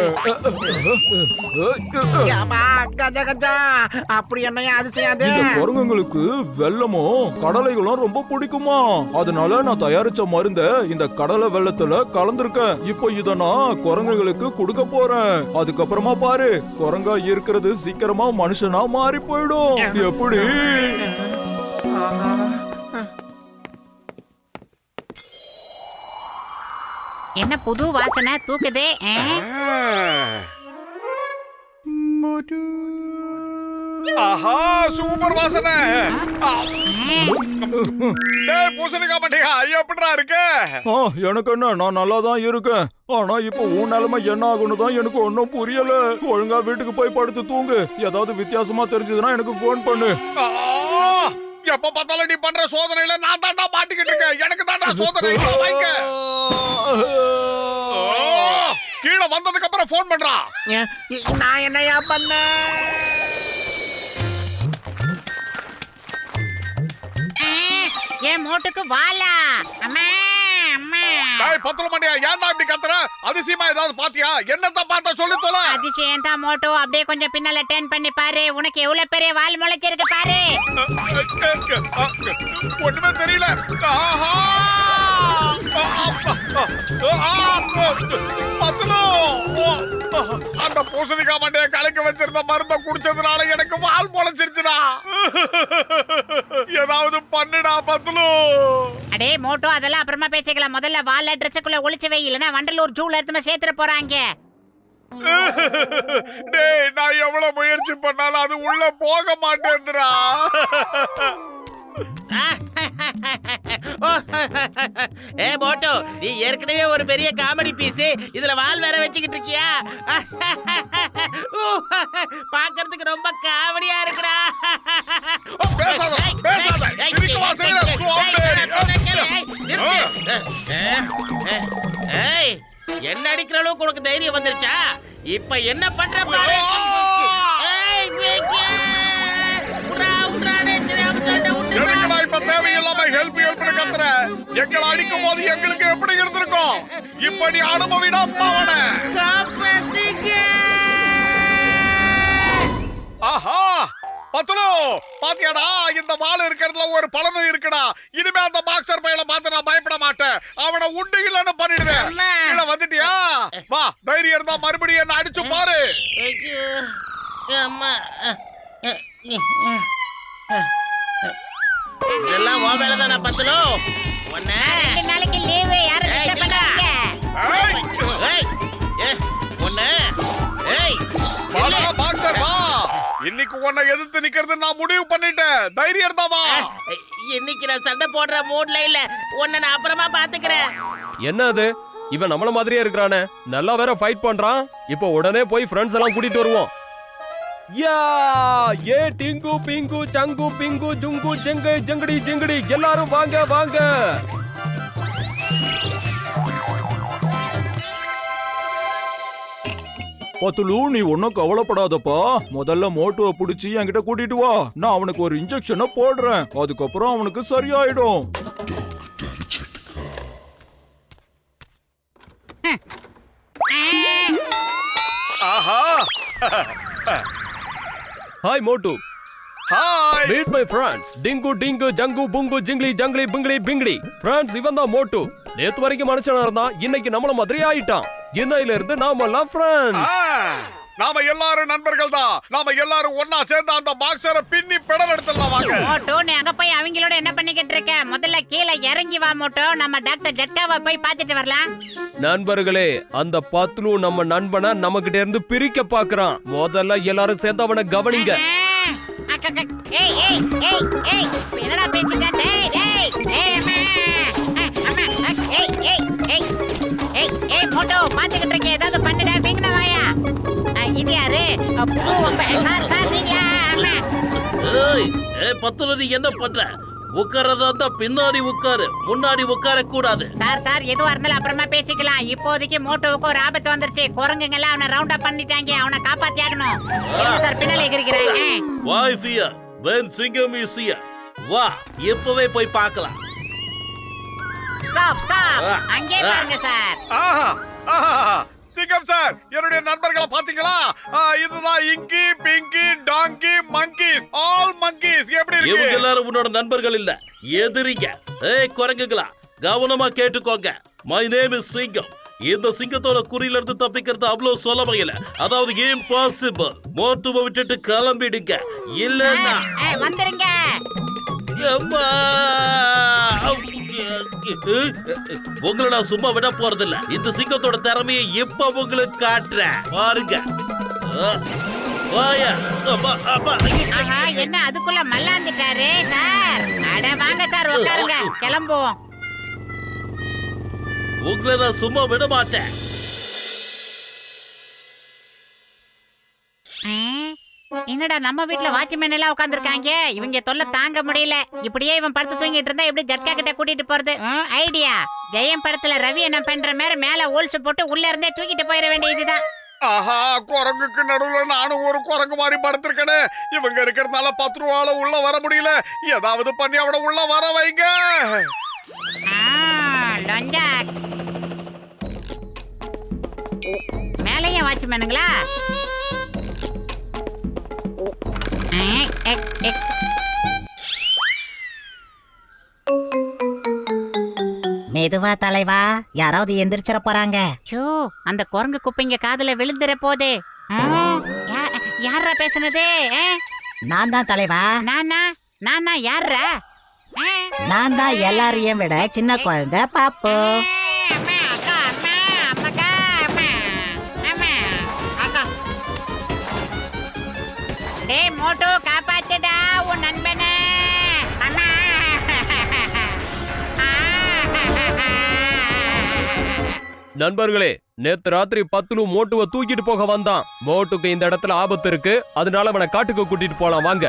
அப்படி என்னையா அதிசயம்? இந்த குரங்குங்களுக்கு வெள்ளமும் கடலைகளும் ரொம்ப பிடிக்குமா. அதனால நான் தயாரிச்ச மருந்த இந்த கடலை வெள்ளத்துல கலந்துருக்கேன். இப்போ இத நான் குரங்குகளுக்கு கொடுக்க போறேன். அதுக்கப்புறமா பாரு, குரங்கா இருக்கிறது சீக்கிரமா மனுஷனா மாறி போயிடும். எப்படி? என்ன புது வாசனை தூக்குதே? ஆஹா, சூப்பர் வாசனை. டேய் பூசணிக்காய் மண்டையா, எப்படிடா இருக்க? எனக்கு என்ன, நான் நல்லா தான் இருக்கேன். ஆனா இப்போ உன் நிலைமை என்ன ஆகுன்னு தான் எனக்கு ஒன்னும் புரியல. ஒழுங்கா வீட்டுக்கு போய் படுத்து தூங்கு. ஏதாவது வித்தியாசமா தெரிஞ்சதுன்னா எனக்கு போன் பண்ணு. எப்ப பார்த்தாலும் நீ பண்ற சோதனையில நான் தாண்டா மாட்டிக்கிட்டு இருக்கேன். எனக்கு தாண்டா சோதனை. கீழே வந்ததுக்கு அப்புறம் போன் பண்றா. நான் என்னையா பண்ண? என் மோட்டுக்கு வாலா. அம்மா அம்மா. டேய் பத்துல மண்டியா ஏன்டா இப்படி கத்துற? அதிசயமா ஏதாவது பாத்தியா? என்னத்த பார்த்தா சொல்லி தொலை. அதிசயம் தான் மோட்டோ. அப்படியே கொஞ்சம் பின்னால டர்ன் பண்ணி பாரு. உனக்கு எவ்வளவு பெரிய வால் முளைச்சிருக்கு பாரு. ஒண்ணுமே தெரியல. ஆஹா! பத்துலு! அந்த பூசணிக்காய் மண்டைய கலக்க வச்சிருந்த மருந்த குடிச்சதுனால எனக்கு வால் முளைச்சிருச்சுடா. ஏதாவது பண்ணுடா பத்துலு. அடே மோட்டோ, அதெல்லாம் அப்புறமா பேசிக்கலாம். முதல்ல வால்ல ட்ரெஸ்ஸுக்குள்ள ஒளிச்சு வை, இல்லனா வண்டலூர் ஜூல எடுத்து சேர்த்துற போறாங்க. டேய், நான் எவ்வளவு முயற்சி பண்ணாலும் அது உள்ள போக மாட்டேங்குதுடா. ஏ மோட்டோ, நீ ஏற்கனவே ஒரு பெரிய காமெடி பீஸ், இதுல வால் வேற வச்சுக்கிட்டு இருக்கியா? பாக்குறதுக்கு ரொம்ப காமெடியா இருக்குடா. பேசாத, பேசாத. சிரிக்கவா செய்யற சோம்பேறி. ஏய், என்ன அடிக்கிற அளவுக்கு உனக்கு தைரியம் வந்துருச்சா? இப்ப என்ன பண்ற பாரு. ஏய், எதுக்குடா இப்ப தேவையில்லாம ஹெல்ப் கத்துற? எங்களை அடிக்கும் போது எங்களுக்கு எப்படி இருந்திருக்கும்? இப்ப நீ அனுபவிடா பாவன. ஆஹா! பத்துலு, பாத்தியாடா, இந்த வால் இருக்கிறதுல ஒரு பலனும் இருக்குடா. இனிமே அந்த பாக்ஸர் பையல பார்த்து நான் பயப்பட மாட்டேன். அவனை உண்டு இல்லன்னு பண்ணிடுவேன். கீழே வந்துட்டியா? வா, தைரியம் இருந்தா மறுபடியும் என்ன அடிச்சு பாரு. இதெல்லாம் உன் வேலை தானே பத்துலு. ஒண்ணு 2 நாளைக்கு லீவு. யாரும் டிஸ்டர்ப் பண்ணாதீங்க. வாடா பாக்ஸர், வா. இன்னைக்கு உன்னை எதிர்த்து நிக்கிறது நான் முடிவு பண்ணிட்டேன். தைரியம் இருந்தா வா. இன்னைக்கு நான் சண்டை போடுற மூட்ல இல்ல. உன்னை நான் அப்புறமா பாத்துக்கிறேன். என்ன அது? இவன் நம்மள மாதிரியே இருக்கிறானே, நல்லா வேற ஃபைட் பண்றான். இப்போ உடனே போய் ஃப்ரெண்ட்ஸ் எல்லாம் கூட்டிட்டு வருவோம். யா! ஏ டிங்கு பிங்கு சங்கு பிங்கு ஜுங்கு ஜெங்கை ஜங்கடி ஜெங்கடி, எல்லாரும் வாங்க வாங்க. பத்துலு, நீ ஒன்னும் கவலைப்படாதப்பா. முதல்ல மோட்டோவை புடிச்சு என்கிட்ட கூட்டிட்டு வா. நான் அவனுக்கு ஒரு இன்ஜெக்ஷனை போடுறேன். அதுக்கப்புறம் அவனுக்கு சரியாயிடும். ஆஹா! Hi Motu. Hi. Meet my friends. டிங்கு டிங்கு ஜங்கு புங்கு ஜிங்லி ஜங்லி பிங்கிலி பிங்கிலி. ஃப்ரெண்ட்ஸ், இவன் தான் மோட்டு. நேத்து வரைக்கும் மனுஷனா இருந்தான், இன்னைக்கு நம்மள மாதிரி ஆயிட்டான். இன்னையில இருந்து நாம எல்லாம் ஃப்ரெண்ட்ஸ். நாம எல்லாரும் நண்பர்கள் தான். நாம எல்லாரும் ஒன்னா சேர்ந்து அந்த பாக்ஸரை பின்னி பெடல் எடுத்துடலாம் வாங்க. மோட்டோ, நீ அங்க போய் அவங்களோட என்ன பண்ணிக்கிட்டு இருக்க? முதல்ல கீழே இறங்கி வா மோட்டோ. நம்ம டாக்டர் ஜட்டாவை போய் பார்த்துட்டு வரலாம். நண்பர்களே, அந்த பத்லு நம்ம நண்பனை நம்ம கிட்ட இருந்து பிரிக்க பாக்குறான். முதல்ல எல்லாரும் சேர்ந்து அவனை கவனிங்க. ஏய் ஏய் ஏய் ஏய், என்னடா பேசிட்ட? டேய் டேய் ஏய் அம்மா, அம்மா, ஏய் ஏய் ஏய் ஏய் ஏய் மோட்டோ, பாத்துக்கிட்டு இருக்கே, ஏதாவது பண்ணுடா. பிங்கன வாயா. இது யாரு? சார் நீங்களா? அம்மா. ஏய் பத்துல, நீ என்ன பண்ற? உட்காரதா இருந்தா பின்னாடி உட்காரு, முன்னாடி உட்கார கூடாது. சார் எதுவா இருந்தாலும் அப்புறமா பேசிக்கலாம். இப்போதைக்கு மோட்டோவுக்கு ஒரு ஆபத்து வந்துருச்சு. குரங்குங்க எல்லாம் அவனை ரவுண்ட் அப் பண்ணிட்டாங்க. அவனை காப்பாத்தி ஆகணும். சார் பின்னால இருக்கிறாங்க. Why fear when சிங்கம் is here? வா, இப்பவே போய் பார்க்கலாம். ஸ்டாப் ஸ்டாப், அங்கே பாருங்க சார். ஆஹா! ஆஹா! சிங்கம் சார், என்னுடைய நண்பர்களை பாத்தீங்களா? இதுதான் இங்கி பிங்கி டாங்கி மங்கீஸ், ஆல் மங்கீஸ். எப்படி இருக்கு? இவங்க எல்லாரும் உன்னோட நண்பர்கள் இல்ல, எதிரிங்க. ஏய் குரங்குகளா, கவனமா கேட்டுக்கோங்க. மை நேம் இஸ் சிங்கம். இந்த சிங்கத்தோட குறியில இருந்து தப்பிக்கிறது அவ்வளவு சுலபம் இல்ல. அதாவது இம்பாசிபிள். மோட்டுவை விட்டுட்டு கிளம்பிடுங்க, இல்லன்னா வந்துருங்க. உங்களை நான் சும்மா விட போறது இல்ல. இந்த சிங்கத்தோட திறமையை இப்ப உங்களுக்கு காட்டுறேன், பாருங்க. என்ன அதுக்குள்ள மல்லாந்துட்டாரு சார்? அட வாங்க சார், உட்காருங்க, கிளம்புவோம். உங்களை நான் சும்மா விட மாட்டேன். என்னடா நம்ம வீட்டுல வாட்ச்மேன் எல்லாம் உட்காந்துருக்காங்க. இவங்க தொல்லை தாங்க முடியல. இப்படியே இவன் படுத்து தூங்கிட்டு இருந்தா எப்படி ஜட்கா கிட்ட கூட்டிட்டு போறது? ஐடியா. ஜெயம் படத்துல ரவி என்ன பண்ற மாதிரி மேல ஓல்ஸ் போட்டு உள்ள இருந்தே தூக்கிட்டு போயிட வேண்டியதுதான். ஆஹா! குரங்குக்கு நடுவுல நானும் ஒரு குரங்கு மாதிரி படுத்திருக்கேன். இவங்க இருக்கிறதுனால 10 ரூபால உள்ள வர முடியல. ஏதாவது பண்ணி அவட உள்ள வர வைங்க. மேனுங்களா? மெதுவா தலைவா, யாராவது எந்திரிச்சிட போறாங்க. அந்த குரங்கு குப்பைங்க காதுல விழுந்துற போதே. யாரா பேசுனது? நான் தான் தலைவா. நானா யாரா? நான் தான் எல்லாரையும் விட சின்ன குழந்தை பாப்பு. டேய் மோட்டோ, காப்பாத்துடா உன் நண்பனை. நண்பர்களே, நேத்து ராத்திரி பத்துலு மோட்டுவை தூக்கிட்டு போக வந்தான். மோட்டுக்கு இந்த இடத்துல ஆபத்து இருக்கு, அதனால அவனை காட்டுக்கு கூட்டிட்டு போலாம் வாங்க.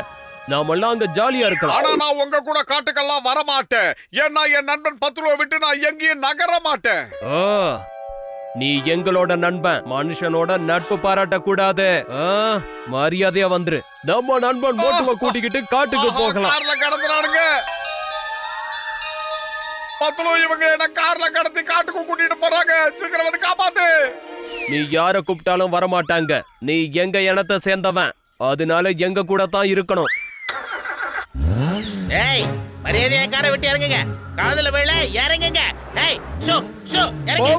நாமெல்லாம் அங்க ஜாலியா இருக்கலாம். ஆனா நான் உங்க கூட காட்டுக்கெல்லாம் வர மாட்டேன். ஏன்னா என் நண்பன் பத்துருவ விட்டு நான் எங்கேயும் நகர மாட்டேன். நீ எங்களோட நண்பன், மனுஷனோட நட்பு பாராட்ட கூடாது. மரியாதையா வந்துரு. நம்ம நண்பன் மோட்டுவை கூட்டிக்கிட்டு காட்டுக்கு போகலாம். கார்ல கடந்துறானுங்க. பத்துலு இவங்க என்ன கார்ல கடத்தி காட்டுக்கு கூட்டிட்டு போறாங்க. சீக்கிரம் வந்து காப்பாத்து. நீ யார கூப்பிட்டாலும் வர மாட்டாங்க. நீ எங்க இனத்தை சேர்ந்தவன், அதனால எங்க கூட தான் இருக்கணும். ஏய், மரியாதையா காரை விட்டு இறங்குங்க. காதுல விழ இறங்குங்க. ஏய், ஷோ ஷோ இறங்கு.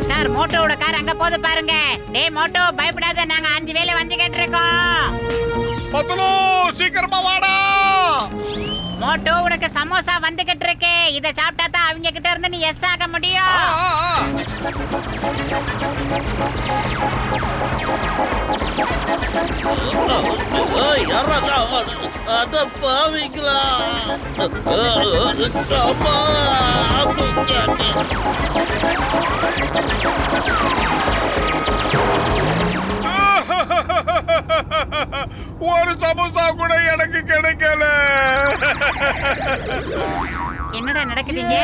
சார், மோட்டோவோட கார் அங்க போது பாருங்க. டேய் மோட்டோ, பயப்படாத, நாங்க 5 வேளை வந்துகிட்டு இருக்கோம். பத்துலு சீக்கிரமா வாடா. மோட்டோ, உனக்கு சமோசா வந்துகிட்டு இருக்கு. இத சாப்பிட்டா தான் அவங்க கிட்ட இருந்து நீ எஸ் ஆக முடியும். அட பாவிங்களா. ஒரு சமோசா கூட எனக்கு கிடைக்கல. என்னடா நடக்குதுங்க?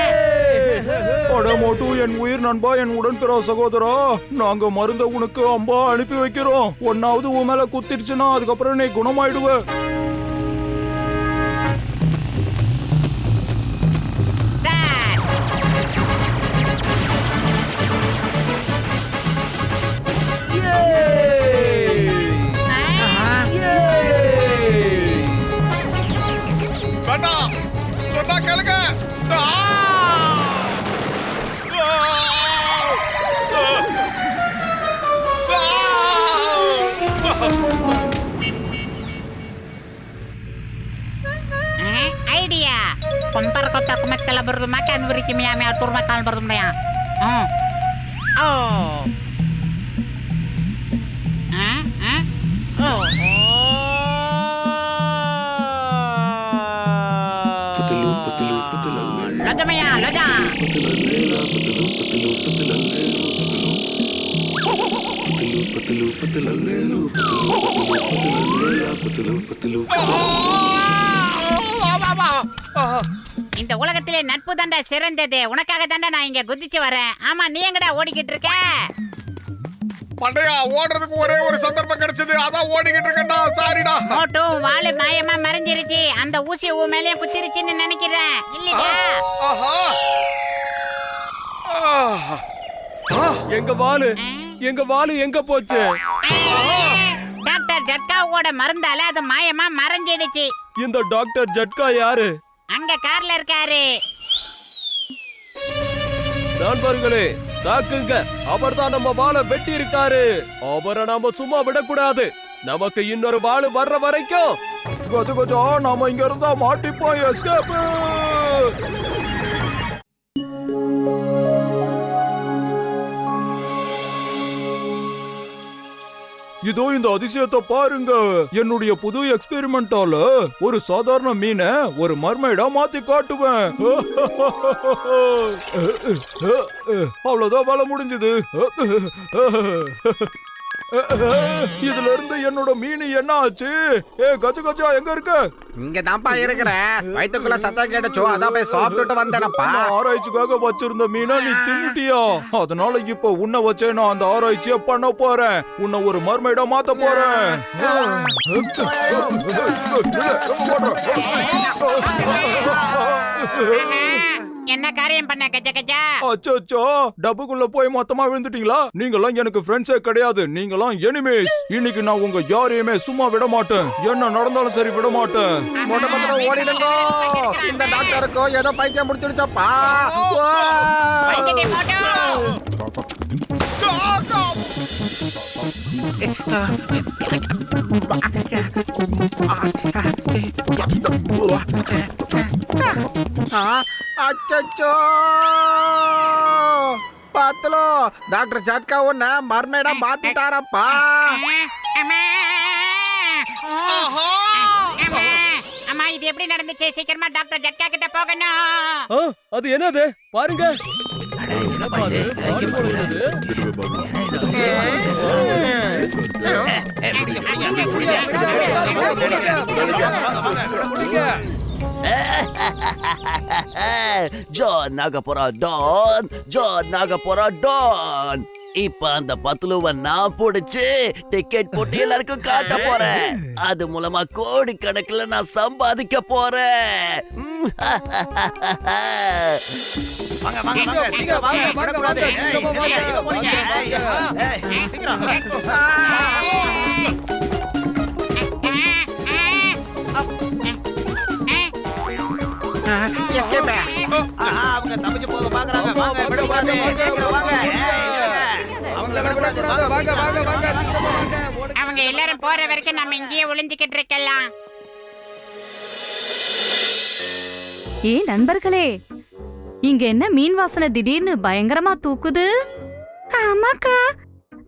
மோட்டு, என் உயிர் நண்பா, என் உடன்பிற சகோதரா, நாங்க மருந்த உனக்கு அம்பா அனுப்பி வைக்கிறோம். ஒன்னாவது உன் மேல குத்திருச்சுன்னா அதுக்கப்புறம் நீ குணமாயிடுவ. சொன்னா கேளுங்க. Idea. Kompar kota kumat kala bermakan beri kimia atur makan berumnya. Loja maya, loja. இந்த உலகத்திலே நட்பு தாண்டா சிறந்தது. உனக்காக தாண்டா நான் இங்க குதிச்சு வரேன். ஆமா, நீ எங்கடா ஓடிக்கிட்டு இருக்க? பண்டையா, ஓடுறதுக்கு ஒரே ஒரு சந்தர்ப்பம் கிடைச்சது, அதான் ஓடிக்கிட்டு இருக்கேன்டா. சாரிடா. மோட்டு, வாளு மாயமா மறைஞ்சிருச்சு. அந்த ஊசி உன் மேலயே குத்திருச்சுன்னு நினைக்கிறேன். இல்லடா. எங்க வாளு எங்க போச்சு? டாக்டர் ஜட்காவோட மருந்தால அது மாயமா மறைஞ்சிடுச்சு. இந்த டாக்டர் ஜட்கா யாரு? அங்க கார்ல இருக்காரு. நண்பர்களே, தாக்குங்க. அவர்தான் நம்ம வாளை வெட்டி இருக்காரு. அவரை நாம சும்மா விடக்கூடாது. நமக்கு இன்னொரு வாளு வர்ற வரைக்கும் நாம இங்க இருந்தா மாட்டிப்போம். எஸ்கேப். இதோ இந்த அதிசயத்தை பாருங்க. என்னுடைய புது எக்ஸ்பெரிமெண்டால ஒரு சாதாரண மீனை ஒரு மர்மைடா மாத்தி காட்டுவேன். அவ்வளவுதான் வேலை முடிஞ்சது. இதுல இருந்து என்னோட மீன் என்ன ஆச்சு? கஜ கஜா எங்க இருக்க? இங்க தான்ப்பா இருக்கிறேன். வயிற்றுக்குள்ள சத்தம் கேட்டுச்சோ, அதான் போய் சாப்பிட்டுட்டு வந்தேனப்பா. நான் ஆராய்ச்சிக்காக வச்சிருந்த மீனை நீ தின்னுட்டியா? அதனால இப்ப உன்னை வச்சே நான் அந்த ஆராய்ச்சிய பண்ண போறேன். உன்னை ஒரு மர்மைடா மாத்த போறேன். என்ன காரியம் பண்ண கஜ கஜா? அச்சோ, டப்புக்குள்ள போய் மொத்தமா விழுந்துட்டீங்களா? நீங்களாம் எனக்கு ஃப்ரெண்ட்ஸே கிடையாது. நீங்களாம் எனிமீஸ். இன்னைக்கு நான் உங்க யாரையுமே சும்மா விட மாட்டேன். என்ன நடந்தாலும் சரி விட மாட்டேன். மொட்டை பத்திரம் ஓடிடுங்க. இந்த டாக்டருக்கோ ஏதோ பைத்தியம் முடிச்சிடுச்சப்பா. வந்துட்டே மோட்டோ. அச்சோ பாத்தலோ, டாக்டர் ஜட்கா உன்ன மர்மேடா மாத்திட்டாரப்பா. அம்மா இது எப்படி நடந்துச்சு? சீக்கிரமா டாக்டர் ஜட்கா கிட்ட போகணும். அது என்னது பாருங்க. John Nagpura don, John Nagpura don. இப்ப அந்த பத்துலுவ நான் புடிச்சு டிக்கெட் போட்டு எல்லாருக்கும் காட்ட போறேன். அது மூலமா கோடி கணக்குல நான் சம்பாதிக்க போறேன். அவங்க தப்பிச்சு போக பாக்குறாங்க. அவங்க எல்லாரும் போற வரைக்கும் நம்ம இங்கேயே ஒளிஞ்சுக்கிட்டு இருக்கலாம். நண்பர்களே, இங்க என்ன மீன் வாசனை திடீர்னு பயங்கரமா தூக்குது? ஆமாக்கா,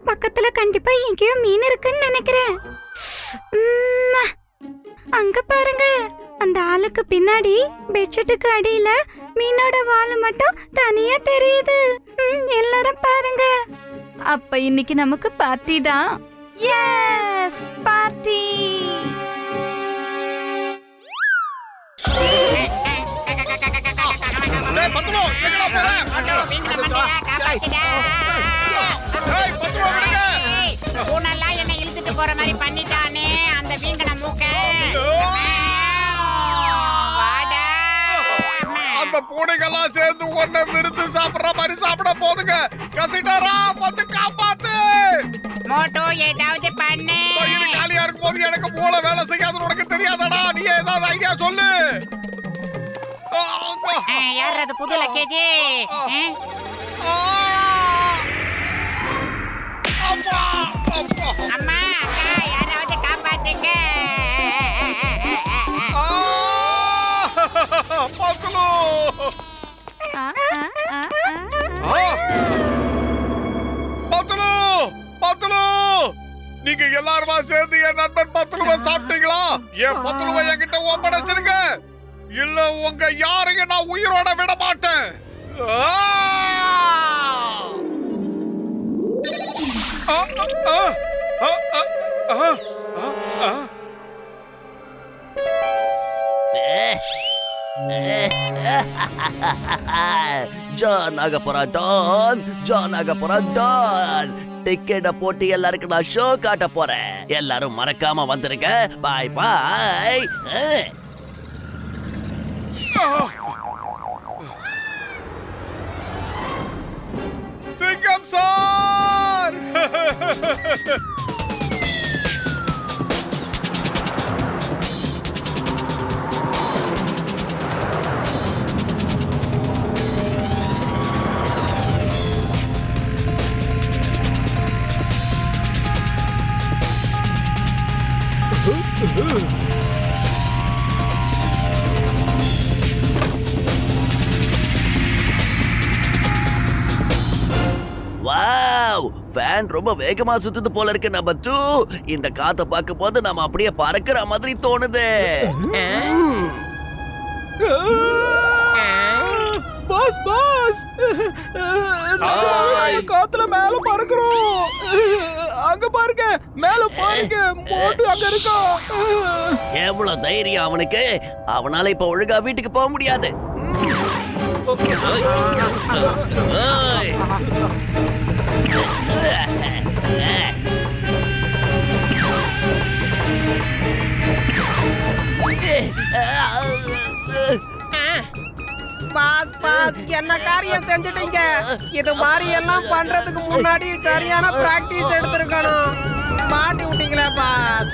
பக்கத்துல கண்டிப்பா எங்கேயோ மீன் இருக்குன்னு நினைக்கிறேன். அங்க பாருங்க, அந்த ஆளுக்கு பின்னாடி பெட்ஷீட்டுக்கு அடியில மீனோட வால் மட்டும் தனியா தெரியுது. எல்லாரும் பாருங்க. அப்ப இன்னைக்கு நமக்கு பார்ட்டி தான். Yes, party. என்ன இழுத்துட்டு போற மாதிரி பண்ணிட்டானே அந்த வீங்கன மூக்க. அந்த பூனைகள்லாம் சேர்ந்து ஒன்ன விருந்து சாப்பிடுற மாதிரி சாப்பிட போதுங்க. கசிட்டாரா வந்து காப்பாத்து. மோட்டோ ஏதாவது பண்ணு. வயிறு காலியா இருக்கும் போது எனக்கு மூளை வேலை செய்யாதுன்னு உனக்கு தெரியாதடா. நீ ஏதாவது ஐடியா சொல்லு. யார் அது புது லக்கேஜ்? அம்மா அக்கா யாராவது காப்பாத்துங்க. பத்துலு பத்துலு பத்துலு, நீங்க எல்லாருமா சேர்ந்து என் நண்பன் பத்துலுவை சாப்பிட்டீங்களா? என் பத்துலுவை என்கிட்ட ஒப்படைச்சிருங்க. இல்ல உங்க யாரையும் நான் உயிரோட விட மாட்டேன். John Nagpura don, John Nagpura don. டிக்கெட்டை போட்டு எல்லாருக்கும் நான் ஷோ காட்ட போறேன். எல்லாரும் மறக்காம வந்துருங்க. பாய் பாய். சிங்கம் சார். வாவ், ஃபேன் ரொம்ப வேகமா சுத்துது போல இருக்கு. நம்பர் 2, இந்த காத்த பார்க்கும் போது நாம அப்படியே பறக்கிற மாதிரி தோணுது. பாஸ் பாஸ், காத்துல மேல பறக்குறோம். அங்க பாரு. பாருங்க, மேல பாருங்க, மோட்டு அங்க இருக்கா. எவ்வளவு தைரியம் அவனுக்கு! அவனால இப்ப ஒழுங்கா வீட்டுக்கு போக முடியாது. பாஸ் என்ன காரியம் செஞ்சுட்டீங்க. இது மாதிரி எல்லாம் பண்றதுக்கு முன்னாடி சரியான பிராக்டிஸ் எடுத்திருக்கணும். மாட்டி விட்டீங்களே பாஸ்.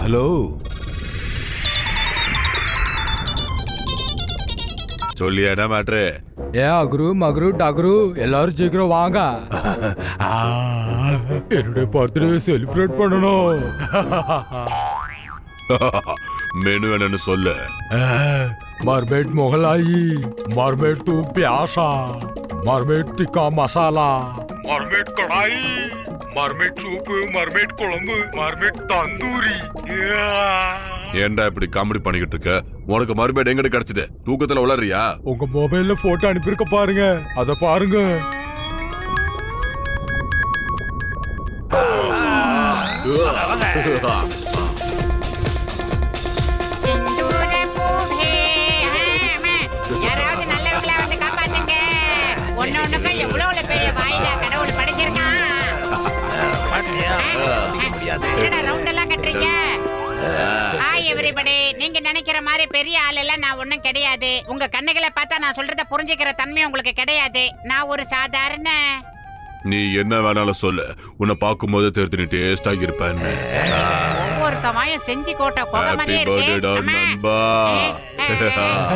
ஹலோ, சொல்லியா என்ன மேட்ரு? ஏ அக்ரு மக்ரு டக்ரு எல்லாரும் சீக்கிரம் வாங்க. என்னுடைய பர்த்டே செலிப்ரேட் பண்ணணும். மெனு என்னன்னு சொல்லு. मरमेड मोगलाई, मरमेड तू प्यासा, mermaid tikka masala, mermaid kadhai, mermaid soup, mermaid कुழம்பு, मरमेड तंदूरी. ஏன்டா இப்படி காமெடி பண்ணிக்கிட்டு இருக்க? உனக்கு மறுபடியும் எங்கிட்ட கிடைச்சது? தூக்கத்துல உளறியா? உங்க மொபைல்ல போட்டோ அனுப்பியிருக்க பாருங்க, அத பாருங்க. யாராவது நல்லவங்களா வந்து காப்பாத்துங்க. ஒன்னொன்னுக்கு எவ்வளவு பெரிய வாயில கடவுள் படைச்சிருக்கான். என்னடா ரவுண்ட் எல்லாம் கட்டுறீங்க? Hi everybody. நீங்க நினைக்கிற மாதிரி பெரிய ஆள் எல்லாம் நான் ஒண்ணும் கிடையாது. உங்க கண்ணுகளை பார்த்தா நான் சொல்றத புரிஞ்சுக்கிற தன்மை உங்களுக்கு கிடையாது. நான் ஒரு சாதாரண. நீ என்ன வேணாலும் சொல்லு, உன்னை பார்க்கும்போது தெரிஞ்சு நீ டேஸ்டா இருப்பேன்னு. ஒவ்வொருத்தமாயும் செஞ்சு கோட்ட கொகை ஹாப்பி மாதிரியே பர்த்டே இருக்கு. நண்பா.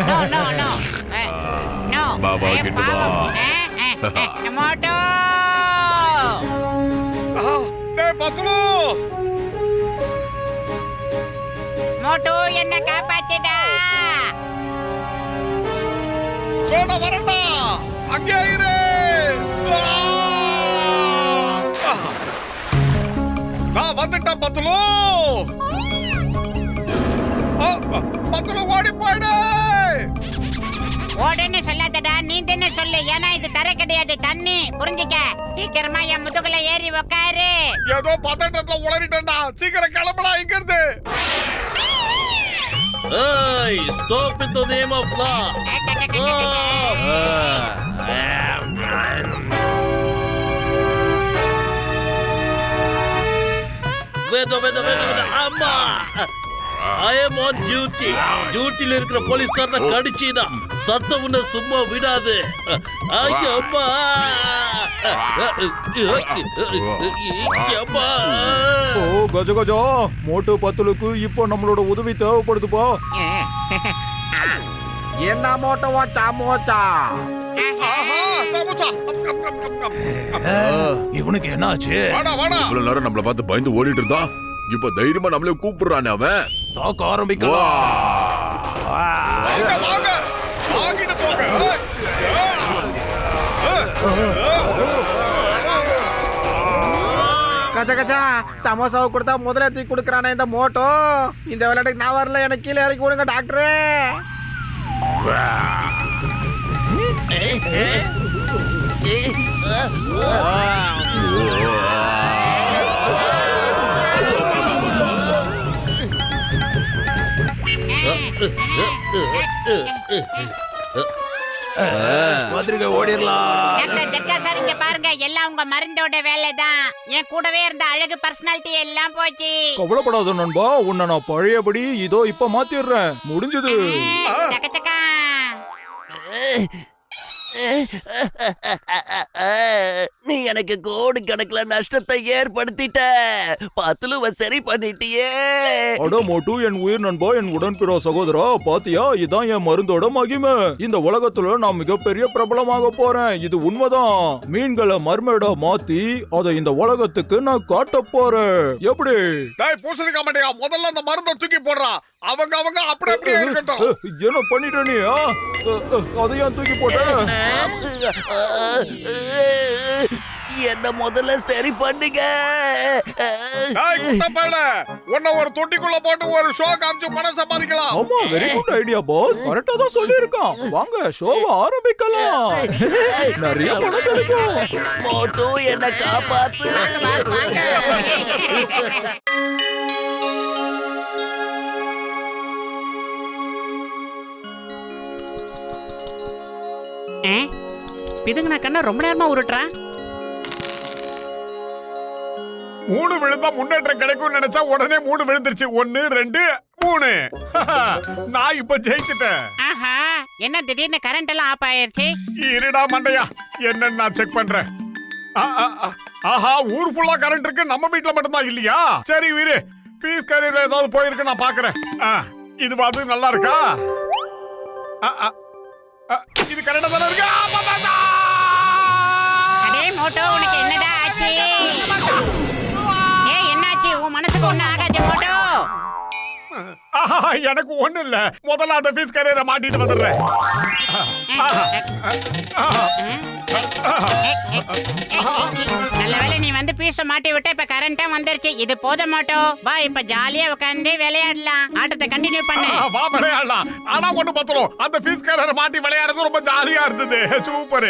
No no no no. Baba கிட்ட வா. மோட்டோ டேய் பத்லு, மோட்டோ என்ன காப்பாத்திடா. சோடா வரடா, அங்கே இரு. நான் வந்துட்டேன் பத்லு. பத்லு ஓடி போயிடு. ஓடுன்னு சொல்லாதடா, நீ தானே சொல்லு. ஏன்னா இது தர கிடையாது, தண்ணி. புரிஞ்சுக்க. சீக்கிரமா என் முதுகுல ஏறி உக்காரு. ஏதோ பதட்டத்துல உளறிட்டேன்டா. சீக்கிரம் கிளம்படா இங்க இருந்து. Hey, stop in the name of law. வேத அம்மா, I am on duty. டியூட்டில இருக்கிற போலீஸ்காரனை கடிச்சினா சத்தம் உன்னை சும்மா விடாது. ஐயோ அம்மா, அம்மா. ஓ கஜ கஜா, மோட்டு பத்துலுக்கு இப்போ நம்மளோட உதவி தேவைப்படுதுப்பா. என்ன மோட்டவா சாமோச்சா? ஆஹா, சமோசா. இவனுக்கு என்ன ஆச்சு? வாடா வாடா. இவ்வளவு நேரம் நம்மள பார்த்து பயந்து ஓடிட்டு இருந்தா, இப்ப தைரியமா நம்மளே கூப்பிடுறானே அவன். தாக்க ஆரம்பிக்கலாம். வாங்க வாங்க, வாங்கிட்டு போங்க. கஜ கஜா, சமோசாவை கொடுத்தா முதல்ல தூக்கி கொடுக்கறானே இந்த மோட்டோ. இந்த விளையாட்டுக்கு நான் வரல, எனக்கு கீழே இறக்கி விடுங்க டாக்டரே. ஓடிடலாம். டாக்டர் ஜட்கா சார், இங்க பாருங்க. எல்லாம் உங்க மருந்தோட வேலைதான். என் கூடவே இருந்த அழகு பர்சனாலிட்டி எல்லாம் போச்சு. கவலைப்படாத நண்பா, உன்னை நான் பழையபடி இதோ இப்ப மாத்திடுறேன். முடிஞ்சது. சக்க சக்கா. நீ எனக்கு கோடி கணக்குல நஷ்டத்தை ஏற்படுத்திட்ட. பத்துலுவ சரி பண்ணிட்டியே. அட மோட்டு, என் உயிர் நண்பா, என் உடன்பிற சகோதரா, பாத்தியா, இதான் என் மருந்தோட மகிமை. இந்த உலகத்துல நான் மிகப்பெரிய பிரபலமாக போறேன். இது உண்மைதான். மீன்களை மர்மேடா மாத்தி அதை இந்த உலகத்துக்கு நான் காட்ட போறேன். எப்படி? டேய் பூசணிக்கா மண்டையா, முதல்ல அந்த மருந்தை தூக்கி போடுறா. அவங்க அப்படியே இருக்கட்டும். என்ன பண்ணிட்ட நீ? அதையும் தூக்கி போட்ட? என்ன முதல்ல சரி பண்ணுங்க. டேய் குட்டப்பையல, உன்னை ஒரு தொட்டிக்குள்ள போட்டு ஒரு ஷோ காமிச்சு பணம் சம்பாதிக்கலாம். ஆமா, வெரி குட் ஐடியா பாஸ். கரெக்டா தான் சொல்லியிருக்கான். வாங்க ஷோவை ஆரம்பிக்கலாம். நிறைய பணம் கிடைக்கும். மோட்டு என்ன காப்பாத்து. பிதுங்க கண்ணா ரொம்ப நேரமா உருட்டுறான். 3 விழுந்தா முன்னேற்றம் கிடைக்கும் நினைச்சா உடனே 3 விழுந்துருச்சு. 1 2 3. நான் இப்ப ஜெயிச்சிட்டேன். ஆஹா, என்ன திடீர்னு கரண்ட் எல்லாம் ஆஃப் ஆயிருச்சு? இருடா மண்டையா, என்னன்னு நான் செக் பண்றேன். ஆஹா, ஊர் ஃபுல்லா கரண்ட் இருக்கு, நம்ம வீட்ல மட்டும் தான் இல்லையா? சரி வீரு, ஃபீஸ் கரியர்ல ஏதாவது போயிருக்கு, நான் பாக்குறேன். இது பாத்து நல்லா இருக்கா? இது கரெக்டா தானே இருக்கு? அடே மோட்டோ, உனக்கு என்னடா ஆச்சு? ஏய், என்னாச்சு? உன் மனசுக்கு ஒண்ணு ஆகாது மோட்டோ? எனக்கு ஒண்ணு இல்ல. முதல்ல அந்த ஃபீஸ் கரியரை மாட்டிட்டு வந்துடுறேன். நல்ல வேளை நீ வந்து பீஸ மாட்டி விட்ட. இப்ப கரண்டா வந்துருச்சு. இது போதும் மோட்டோ. வா, இப்ப ஜாலியா உட்கார்ந்து விளையாடலாம். ஆட்டத்தை கண்டினியூ பண்ணு. வா விளையாடலாம். ஆனா ஒண்ணு பத்தலும், அந்த ஃபீஸ் கரியரை மாட்டி விளையாடுறது ரொம்ப ஜாலியா இருந்தது. சூப்பர்.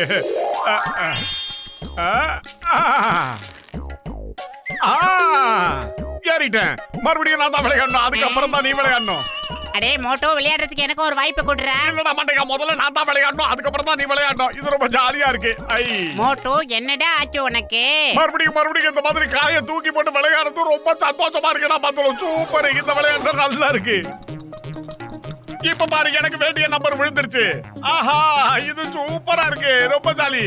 ஏறிட்டேன். மறுபடியும் நான் தான் விளையாடணும். அதுக்கப்புறம் தான் நீ விளையாடணும். அடே மோட்டோ, விளையாடுறதுக்கு எனக்கு ஒரு வாய்ப்பு கொடுற. இல்லடா மண்டையா, முதல்ல நான் தான் விளையாடணும். அதுக்கப்புறம் தான் நீ விளையாடணும். இது ரொம்ப ஜாலியா இருக்கு. மோட்டோ, என்னடா ஆச்சு உனக்கு? மறுபடியும் இந்த மாதிரி காயை தூக்கி போட்டு விளையாடுறது ரொம்ப சந்தோஷமா இருக்குடா. பார்த்தோம், சூப்பர். இந்த விளையாடுறது நல்லா இருக்கு. இப்ப பாரு, எனக்கு வேண்டிய நம்பர் விழுந்துருச்சு. ஆஹா, இது சூப்பரா இருக்கு. ரொம்ப ஜாலி.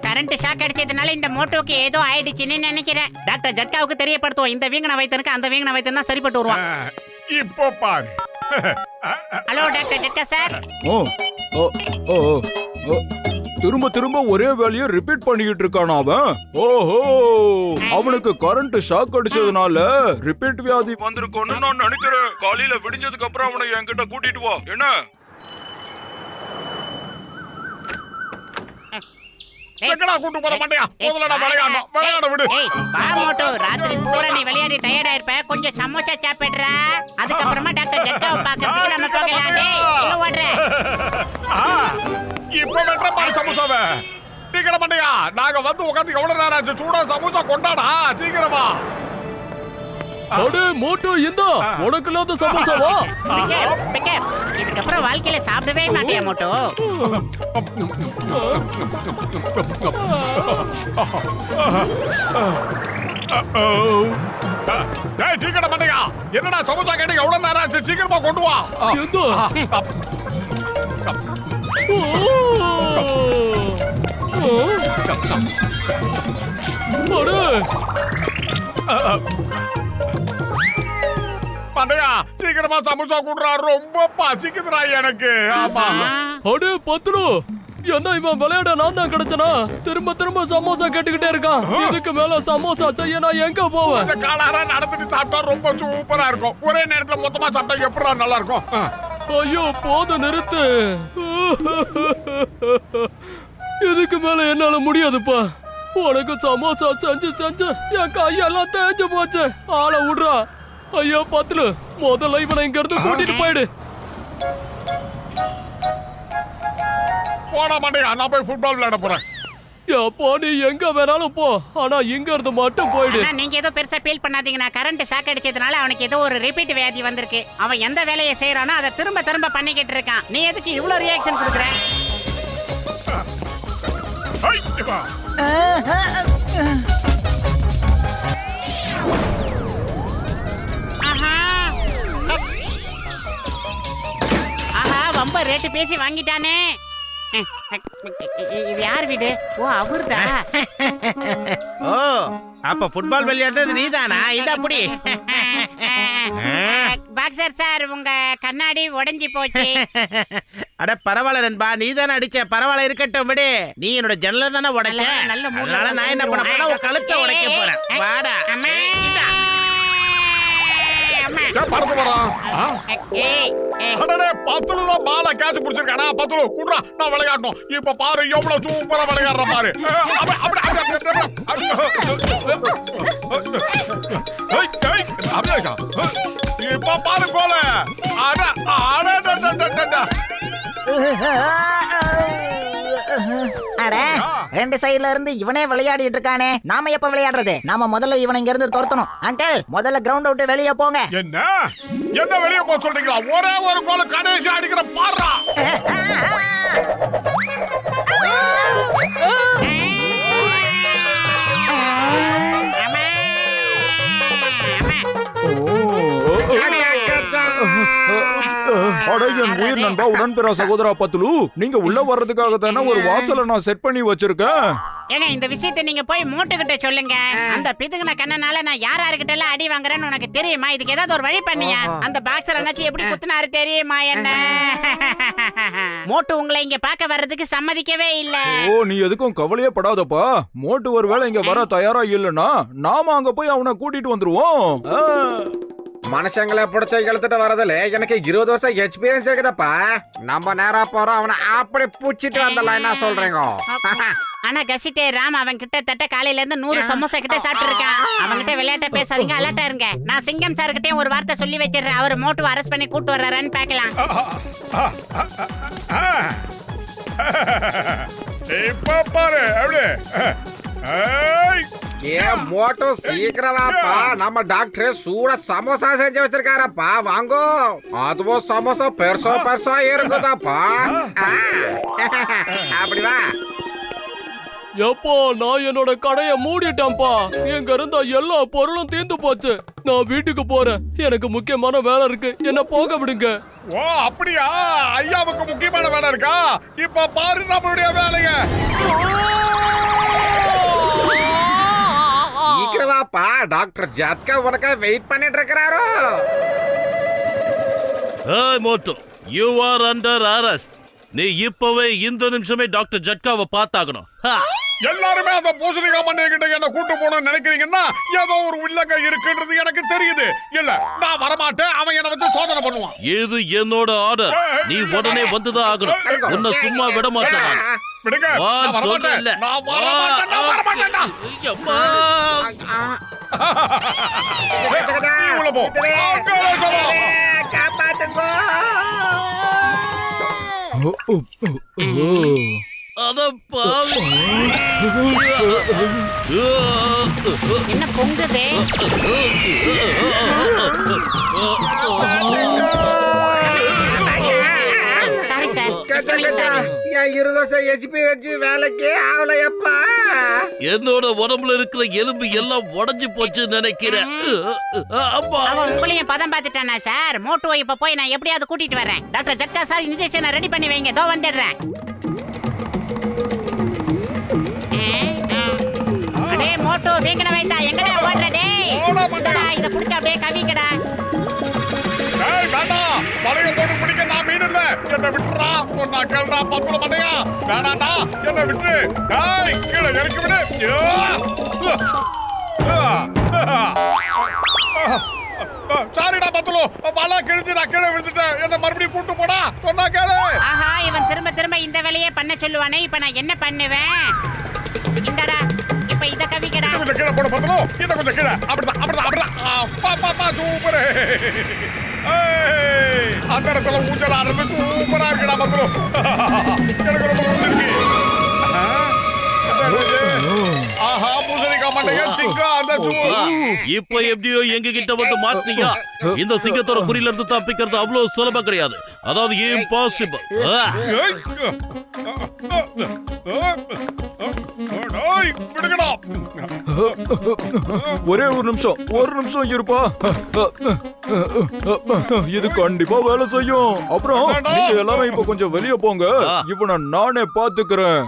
கரண்ட் ஷாக் அடிச்சதுனால இந்த மோட்டோக்கு ஏதோ ஆயிடுச்சுன்னு நினைக்கிறேன். டாக்டர் ஜட்காவுக்கு தெரியப்படுத்துவோம். இந்த வீங்கன வைத்தனுக்கு அந்த வீங்கன வைத்தன் தான் சரிப்பட்டு வருவான். இப்போ பாரு. Hello doctor Jhatka sir. திரும்ப திரும்ப ஒரே வேலையை ரிப்பீட் பண்ணிக்கிட்டு இருக்கான் அவன். ஓஹோ, அவனுக்கு கரண்ட் ஷாக் அடிச்சதுனால ரிப்பீட் வியாதி வந்திருக்கும்னு நான் நினைக்கிறேன். காலையில விடிஞ்சதுக்கு அப்புறம் அவனை என்கிட்ட கூட்டிட்டு வா. என்ன? கூட்டு போற மாட்டியா? முதல்ல நான் விளையாடணும். விளையாட விடு. வா மோட்டோ, ராத்திரி பூரா நீ விளையாடி டயர்டா இருப்ப. கொஞ்சம் சமோசா சாப்பிடுற. அதுக்கப்புறமா டாக்டர் ஜட்காவை பார்க்கறதுக்கு நம்ம போகலாம். டேய், எங்க ஓடுற? இப்ப வெட்ட பாரு சமோசாவை. டீக்கட மாட்டியா? நாங்க வந்து உட்காந்து எவ்வளவு நேரம் ஆச்சு? சூடா சமோசா கொண்டாடா, சீக்கிரமா. அடே மோட்டோ, இந்தா உனக்கு இல்லாத சமோசாவா? இதுக்கப்புறம் வாழ்க்கையில சாப்பிடவே மாட்டியா மோட்டோ? டீக்கட மாட்டியா? என்னடா சமோசா கேட்டு எவ்வளவு நேரம் ஆச்சு? சீக்கிரமா கொண்டு வா. பண்டையா, சீக்கிரமா சமோசா குடுறா. ரொம்ப பசிக்குதுடா எனக்கு. ஆமா. அடே பத்துரு, என்ன இவன் விளையாட நான் தான் கிடைச்சனா? திரும்ப திரும்ப சமோசா கேட்டுக்கிட்டே இருக்கான். இதுக்கு மேல சமோசா செய்ய நான் எங்க போவேன்? இந்த காலாரா நடந்துட்டு சாப்பிட்டா ரொம்ப சூப்பரா இருக்கும். ஒரே நேரத்துல மொத்தமா சாப்பிட்டா எப்படா நல்லா இருக்கும்? ஐயோ, போது நிறுத்து. இதுக்கு மேல என்னால முடியாதுப்பா. உனக்கு சமோசா செஞ்சு செஞ்சு என் கையெல்லாம் தேஞ்சு போச்சு. ஆளை விடுறா. ஐயோ பத்துல, முதல்ல இவனை இங்க இருந்து கூட்டிட்டு போயிடு. போடா மாட்டியா, நான் போய் ஃபுட்பால் விளையாட போறேன். எப்போ நீ எங்க வேணாலும் போ, ஆனா இங்க இருந்து மட்டும் போயிடு. நீங்க ஏதோ பெருசா ஃபீல் பண்ணாதீங்க. நான் கரண்ட் ஷாக் அடிச்சதுனால அவனுக்கு ஏதோ ஒரு ரிப்பீட் வியாதி வந்திருக்கு. அவன் எந்த வேலையை செய்யறானோ அதை திரும்ப திரும்ப பண்ணிக்கிட்டு இருக்கான். நீ எதுக்கு இவ்வளவு ரியாக்ஷன் கொடுக்குற? ஆஹா, ரொம்ப ரேட்டு பேசி வாங்கிட்டானே. இது யார் வீடு? ஓ அவர்தான். ஓ அப்ப ஃபுட்பால் விளையாடுறது நீதானா? இது அப்படி பாக்ஸர் சார், உங்க கண்ணாடி உடைஞ்சு போச்சு. அட பரவாயில்ல நண்பா, நீ தானே அடிச்ச. பரவாயில்ல, இருக்கட்டும் விடு. நீ என்னோட ஜன்னல தானே உடைச்ச. நல்ல மூளை. அதனால நான் என்ன பண்ண போறேன், உன் கழுத்தை உடைக்க போறேன். வாடா. அம்மா. அம்மா. பறந்து வரான். ஏய், ஏய். அடடே, பத்துல தான் பாலை கேட்ச் பிடிச்சிருக்கானா? பத்துல கூடுறா, நான் விளையாடணும். இப்ப பாரு எவ்வளவு சூப்பரா விளையாடுற பாரு. இப்ப பாரு கோல. அட, ரெண்டு சைடுல இருந்து இவனே விளையாடிட்டு இருக்கானே. நாம எப்ப விளையாடுறது? நாம முதல்ல இவனை இங்க இருந்து துரத்தணும். அங்கிள், முதல்ல கிரவுண்ட் விட்டு வெளியே போங்க. என்ன என்ன வெளியே போக சொல்றீங்களா? ஒரே ஒரு கோல கடைசி அடிக்கிற பாடுறா. அட என் உயிர் நண்பா, உடன்பிற சகோதரா பத்துலு, நீங்க உள்ள வர்றதுக்காக தானே ஒரு வாசலை நான் செட் பண்ணி வச்சிருக்கேன். ஏங்க, இந்த விஷயத்தை நீங்க போய் மூட்டுக்கிட்ட சொல்லுங்க. அந்த பிதுகுன கண்ணனால நான் யார்கிட்ட எல்லாம் அடி வாங்குறேன்னு உனக்கு தெரியுமா? இதுக்கு ஏதாவது ஒரு வழி பண்ணியா? அந்த பாக்ஸர் அண்ணாச்சி எப்படி குத்துனாரு தெரியுமா என்ன? மோட்டு உங்களை இங்க பார்க்க வர்றதுக்கு சம்மதிக்கவே இல்ல. ஓ, நீ எதுக்கும் கவலையே படாதப்பா. மோட்டு ஒருவேளை இங்க வர தயாரா இல்லனா நாம அங்க போய் அவனை கூட்டிட்டு வந்துருவோம். மனுஷங்களை பிடிச்ச இழுத்துட்டு வரதுல எனக்கு 20 வருஷம் எக்ஸ்பீரியன்ஸ் இருக்குதப்பா. நம்ம நேரா போறோம், அவனை அப்படி பூச்சிட்டு வந்துடலாம். என்ன சொல்றீங்க? ஆனா கசிட்டே ராம் அவன் கிட்ட காலையில இருந்து 100 சமோசா கிட்ட சாப்பிட்டு இருக்கான். அவன் கிட்ட விளையாட்ட பேசாதீங்க, அலர்ட்டா இருங்க. நான் சிங்கம் சார் கிட்டே ஒரு வார்த்தை சொல்லி வச்சிடுறேன். அவர் மோட்டு அரெஸ்ட் பண்ணி கூட்டு வர்றாருன்னு பாக்கலாம். இப்ப பாரு எப்படி. ஏன் மோட்டோ சீக்கிரம் வாப்பா. நம்ம டாக்டர் சூட சமோசா செஞ்சு வச்சிருக்காரப்பா, வாங்கோ. அதுவும் சமோசா பெருசா இருக்குதாப்பா. அப்படி வா. எப்போ நான் என்னோட கடையை மூடிட்டேன்ப்பா. எங்க இருந்த எல்லா பொருளும் தீர்ந்து போச்சு. நான் வீட்டுக்கு போறேன். எனக்கு முக்கியமான வேலை இருக்கு, என்ன போக விடுங்க. ஓ அப்படியா? ஐயாவுக்கு முக்கியமான வேலை இருக்கா? இப்ப பாரு நம்மளுடைய வேலைய. சீக்கிரம் வாப்பா, டாக்டர் ஜட்கா உனக்கு வெயிட் பண்ணிட்டு இருக்கிறாரோ. ஏய் மோட்டு, யூ ஆர் அண்டர் அரெஸ்ட். நீ இப்பவே இந்த நிமிஷமே டாக்டர் ஜட்காவை பார்த்தாகணும். எல்லாருமே அந்த பூசணிக்காய் மண்ணை கிட்ட என்ன கூட்டு போகணும்னு நினைக்கிறீங்கன்னா ஏதோ ஒரு உள்ளங்க இருக்குன்றது எனக்கு தெரியுது. இல்ல, நான் வரமாட்டேன். அவன் என்ன வந்து சோதனை பண்ணுவான். இது என்னோட ஆர்டர். நீ உடனே வந்துதான் ஆகணும். உன்னை சும்மா விட மாட்டேன். விடுங்க, நான் வரமாட்டேன். நான் வரமாட்டேன். அம்மா. நீ உள்ள போ. காப்பாத்துங்கோ. அத பாவி. என்ன பொங்குதே? Sorry sir. என் 20 வருஷம் எக்ஸ்பீரியன்ஸ் வேலைக்கு ஆவலையப்பா. என்னோட உடம்புல இருக்கிற எலும்பு எல்லாம் உடைஞ்சு போச்சு நினைக்கிறேன். அவன் உங்களையும் பதம் பார்த்துட்டானா சார்? மோட்டோ இப்ப போய் நான் எப்படியாவது கூட்டிட்டு வரேன். டாக்டர் ஜட்கா சார், இன்ஜெக்ஷனை ரெடி பண்ணி வைங்க. தோ வந்துடுறேன். அடே மோட்டோ, வீங்கன வைத்தா எங்கடா ஓடுற? டேய் இத புடிச்சு அப்படியே கவிங்கடா. டேய் வேண்டாம், வளைய போட்டு பிடிக்க நான் மீன் இல்ல. என்ன விட்டுறா. சொன்னா கேளுடா பத்துல மண்டையா. வேணாண்டா, என்ன விட்டு. டேய் கீழே இறக்கி விடு. சாரிடா பத்துலோ, வலை கிழிஞ்சு நான் கீழே விழுந்துட்டேன். என்ன மறுபடியும் கூட்டு போடா. சொன்னா கேளு. ஆஹா, இவன் திரும்ப இந்த வேலையே பண்ண சொல்லுவானே. இப்ப நான் என்ன பண்ணுவேன்? இந்தடா, இப்ப இத கவிக்கடா. கொஞ்சம் கீழே போட பத்துலோ. இன்னும் கொஞ்சம் கீழே. அப்படிதான். பா சூப்பர். அந்த இடத்துல ஊஞ்சல் ஆடுறது சூப்பரா இருக்குடா பத்துலோ. எனக்கு ரொம்ப பிடிச்சிருக்கு. ஆஹா, பூசணிக்காய் மண்டையா சிங்கம். அந்த இப்போ எப்படியோ எங்க கிட்ட வந்து மாட்டியா? இந்த சிங்கத்தோட குறியில இருந்து தப்பிக்கிறது அவ்வளவு சுலபம் கிடையாது. அதாவது இம்பாசிபிள். ஒரே ஒரு நிமிஷம் இருப்பா. இது கண்டிப்பா வேலை செய்யும். அப்புறம் நீங்க எல்லாரும் இப்ப கொஞ்சம் வெளிய போங்க. இவனை நானே பாத்துக்கிறேன்.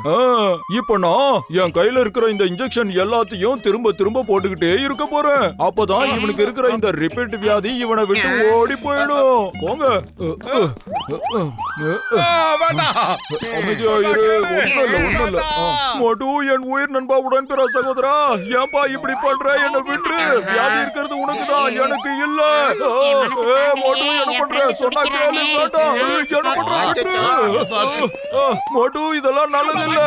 இப்ப நான் என் கையில இருக்கிற இந்த இன்ஜெக்ஷன் எல்லாத்தையும் திரும்ப திரும்ப போட்டுக்கிட்டே இருக்க போறேன். அப்பதான் இவனுக்கு இருக்கிற இந்த ரிப்பீட் வியாதி இவனை விட்டு ஓடி போயிடும். போங்க. அமைதியா இரு. ஒண்ணும் இல்ல. மோட்டு, என் உயிர் நண்பா, உடன் பிற சகோதரா, ஏன்பா இப்படி பண்ற? என்ன விட்டு. வியாதி இருக்கிறது உனக்கு தான், எனக்கு இல்ல. மோட்டு, என்ன பண்ற? சொன்னா கேளு. வேண்டாம். என்ன பண்ற? விட்டு. மோட்டு, இதெல்லாம் நல்லது இல்ல.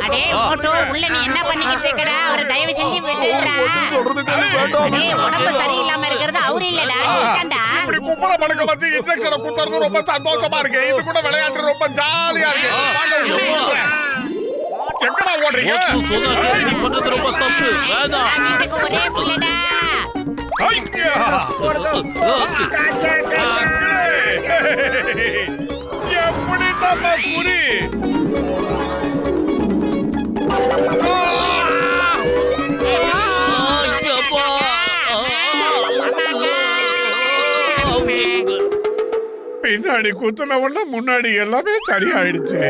அடே மோட்டு, உள்ள நீ என்ன பண்ணிக்கிட்டு இருக்கடா? அவரை தயவு செஞ்சு விட்டுடுடா. சொல்றது கேளு. வேண்டாம். டேய், உடம்பு சரியில்லாம இருக்கிறது அவரு இல்லடா, நீதான்டா. இப்படி கும்பல பழக்க வச்சு இன்ஜெக்ஷனை குத்துறது ரொம்ப சந்தோஷமா இருக்கு. இது கூட விளையாட்டு ரொம்ப ஜாலியா இருக்கு. எங்கடா ஓடுறீங்க? சொன்னா கேளு, நீ பண்றது ரொம்ப தப்பு. வேண்டாம். இதுக்கு ஒரே புள்ளடா. ஐயா! எப்படி நம்ம புரி? பின்னாடி குத்துன உடனே முன்னாடி எல்லாமே சரியாயிடுச்சு.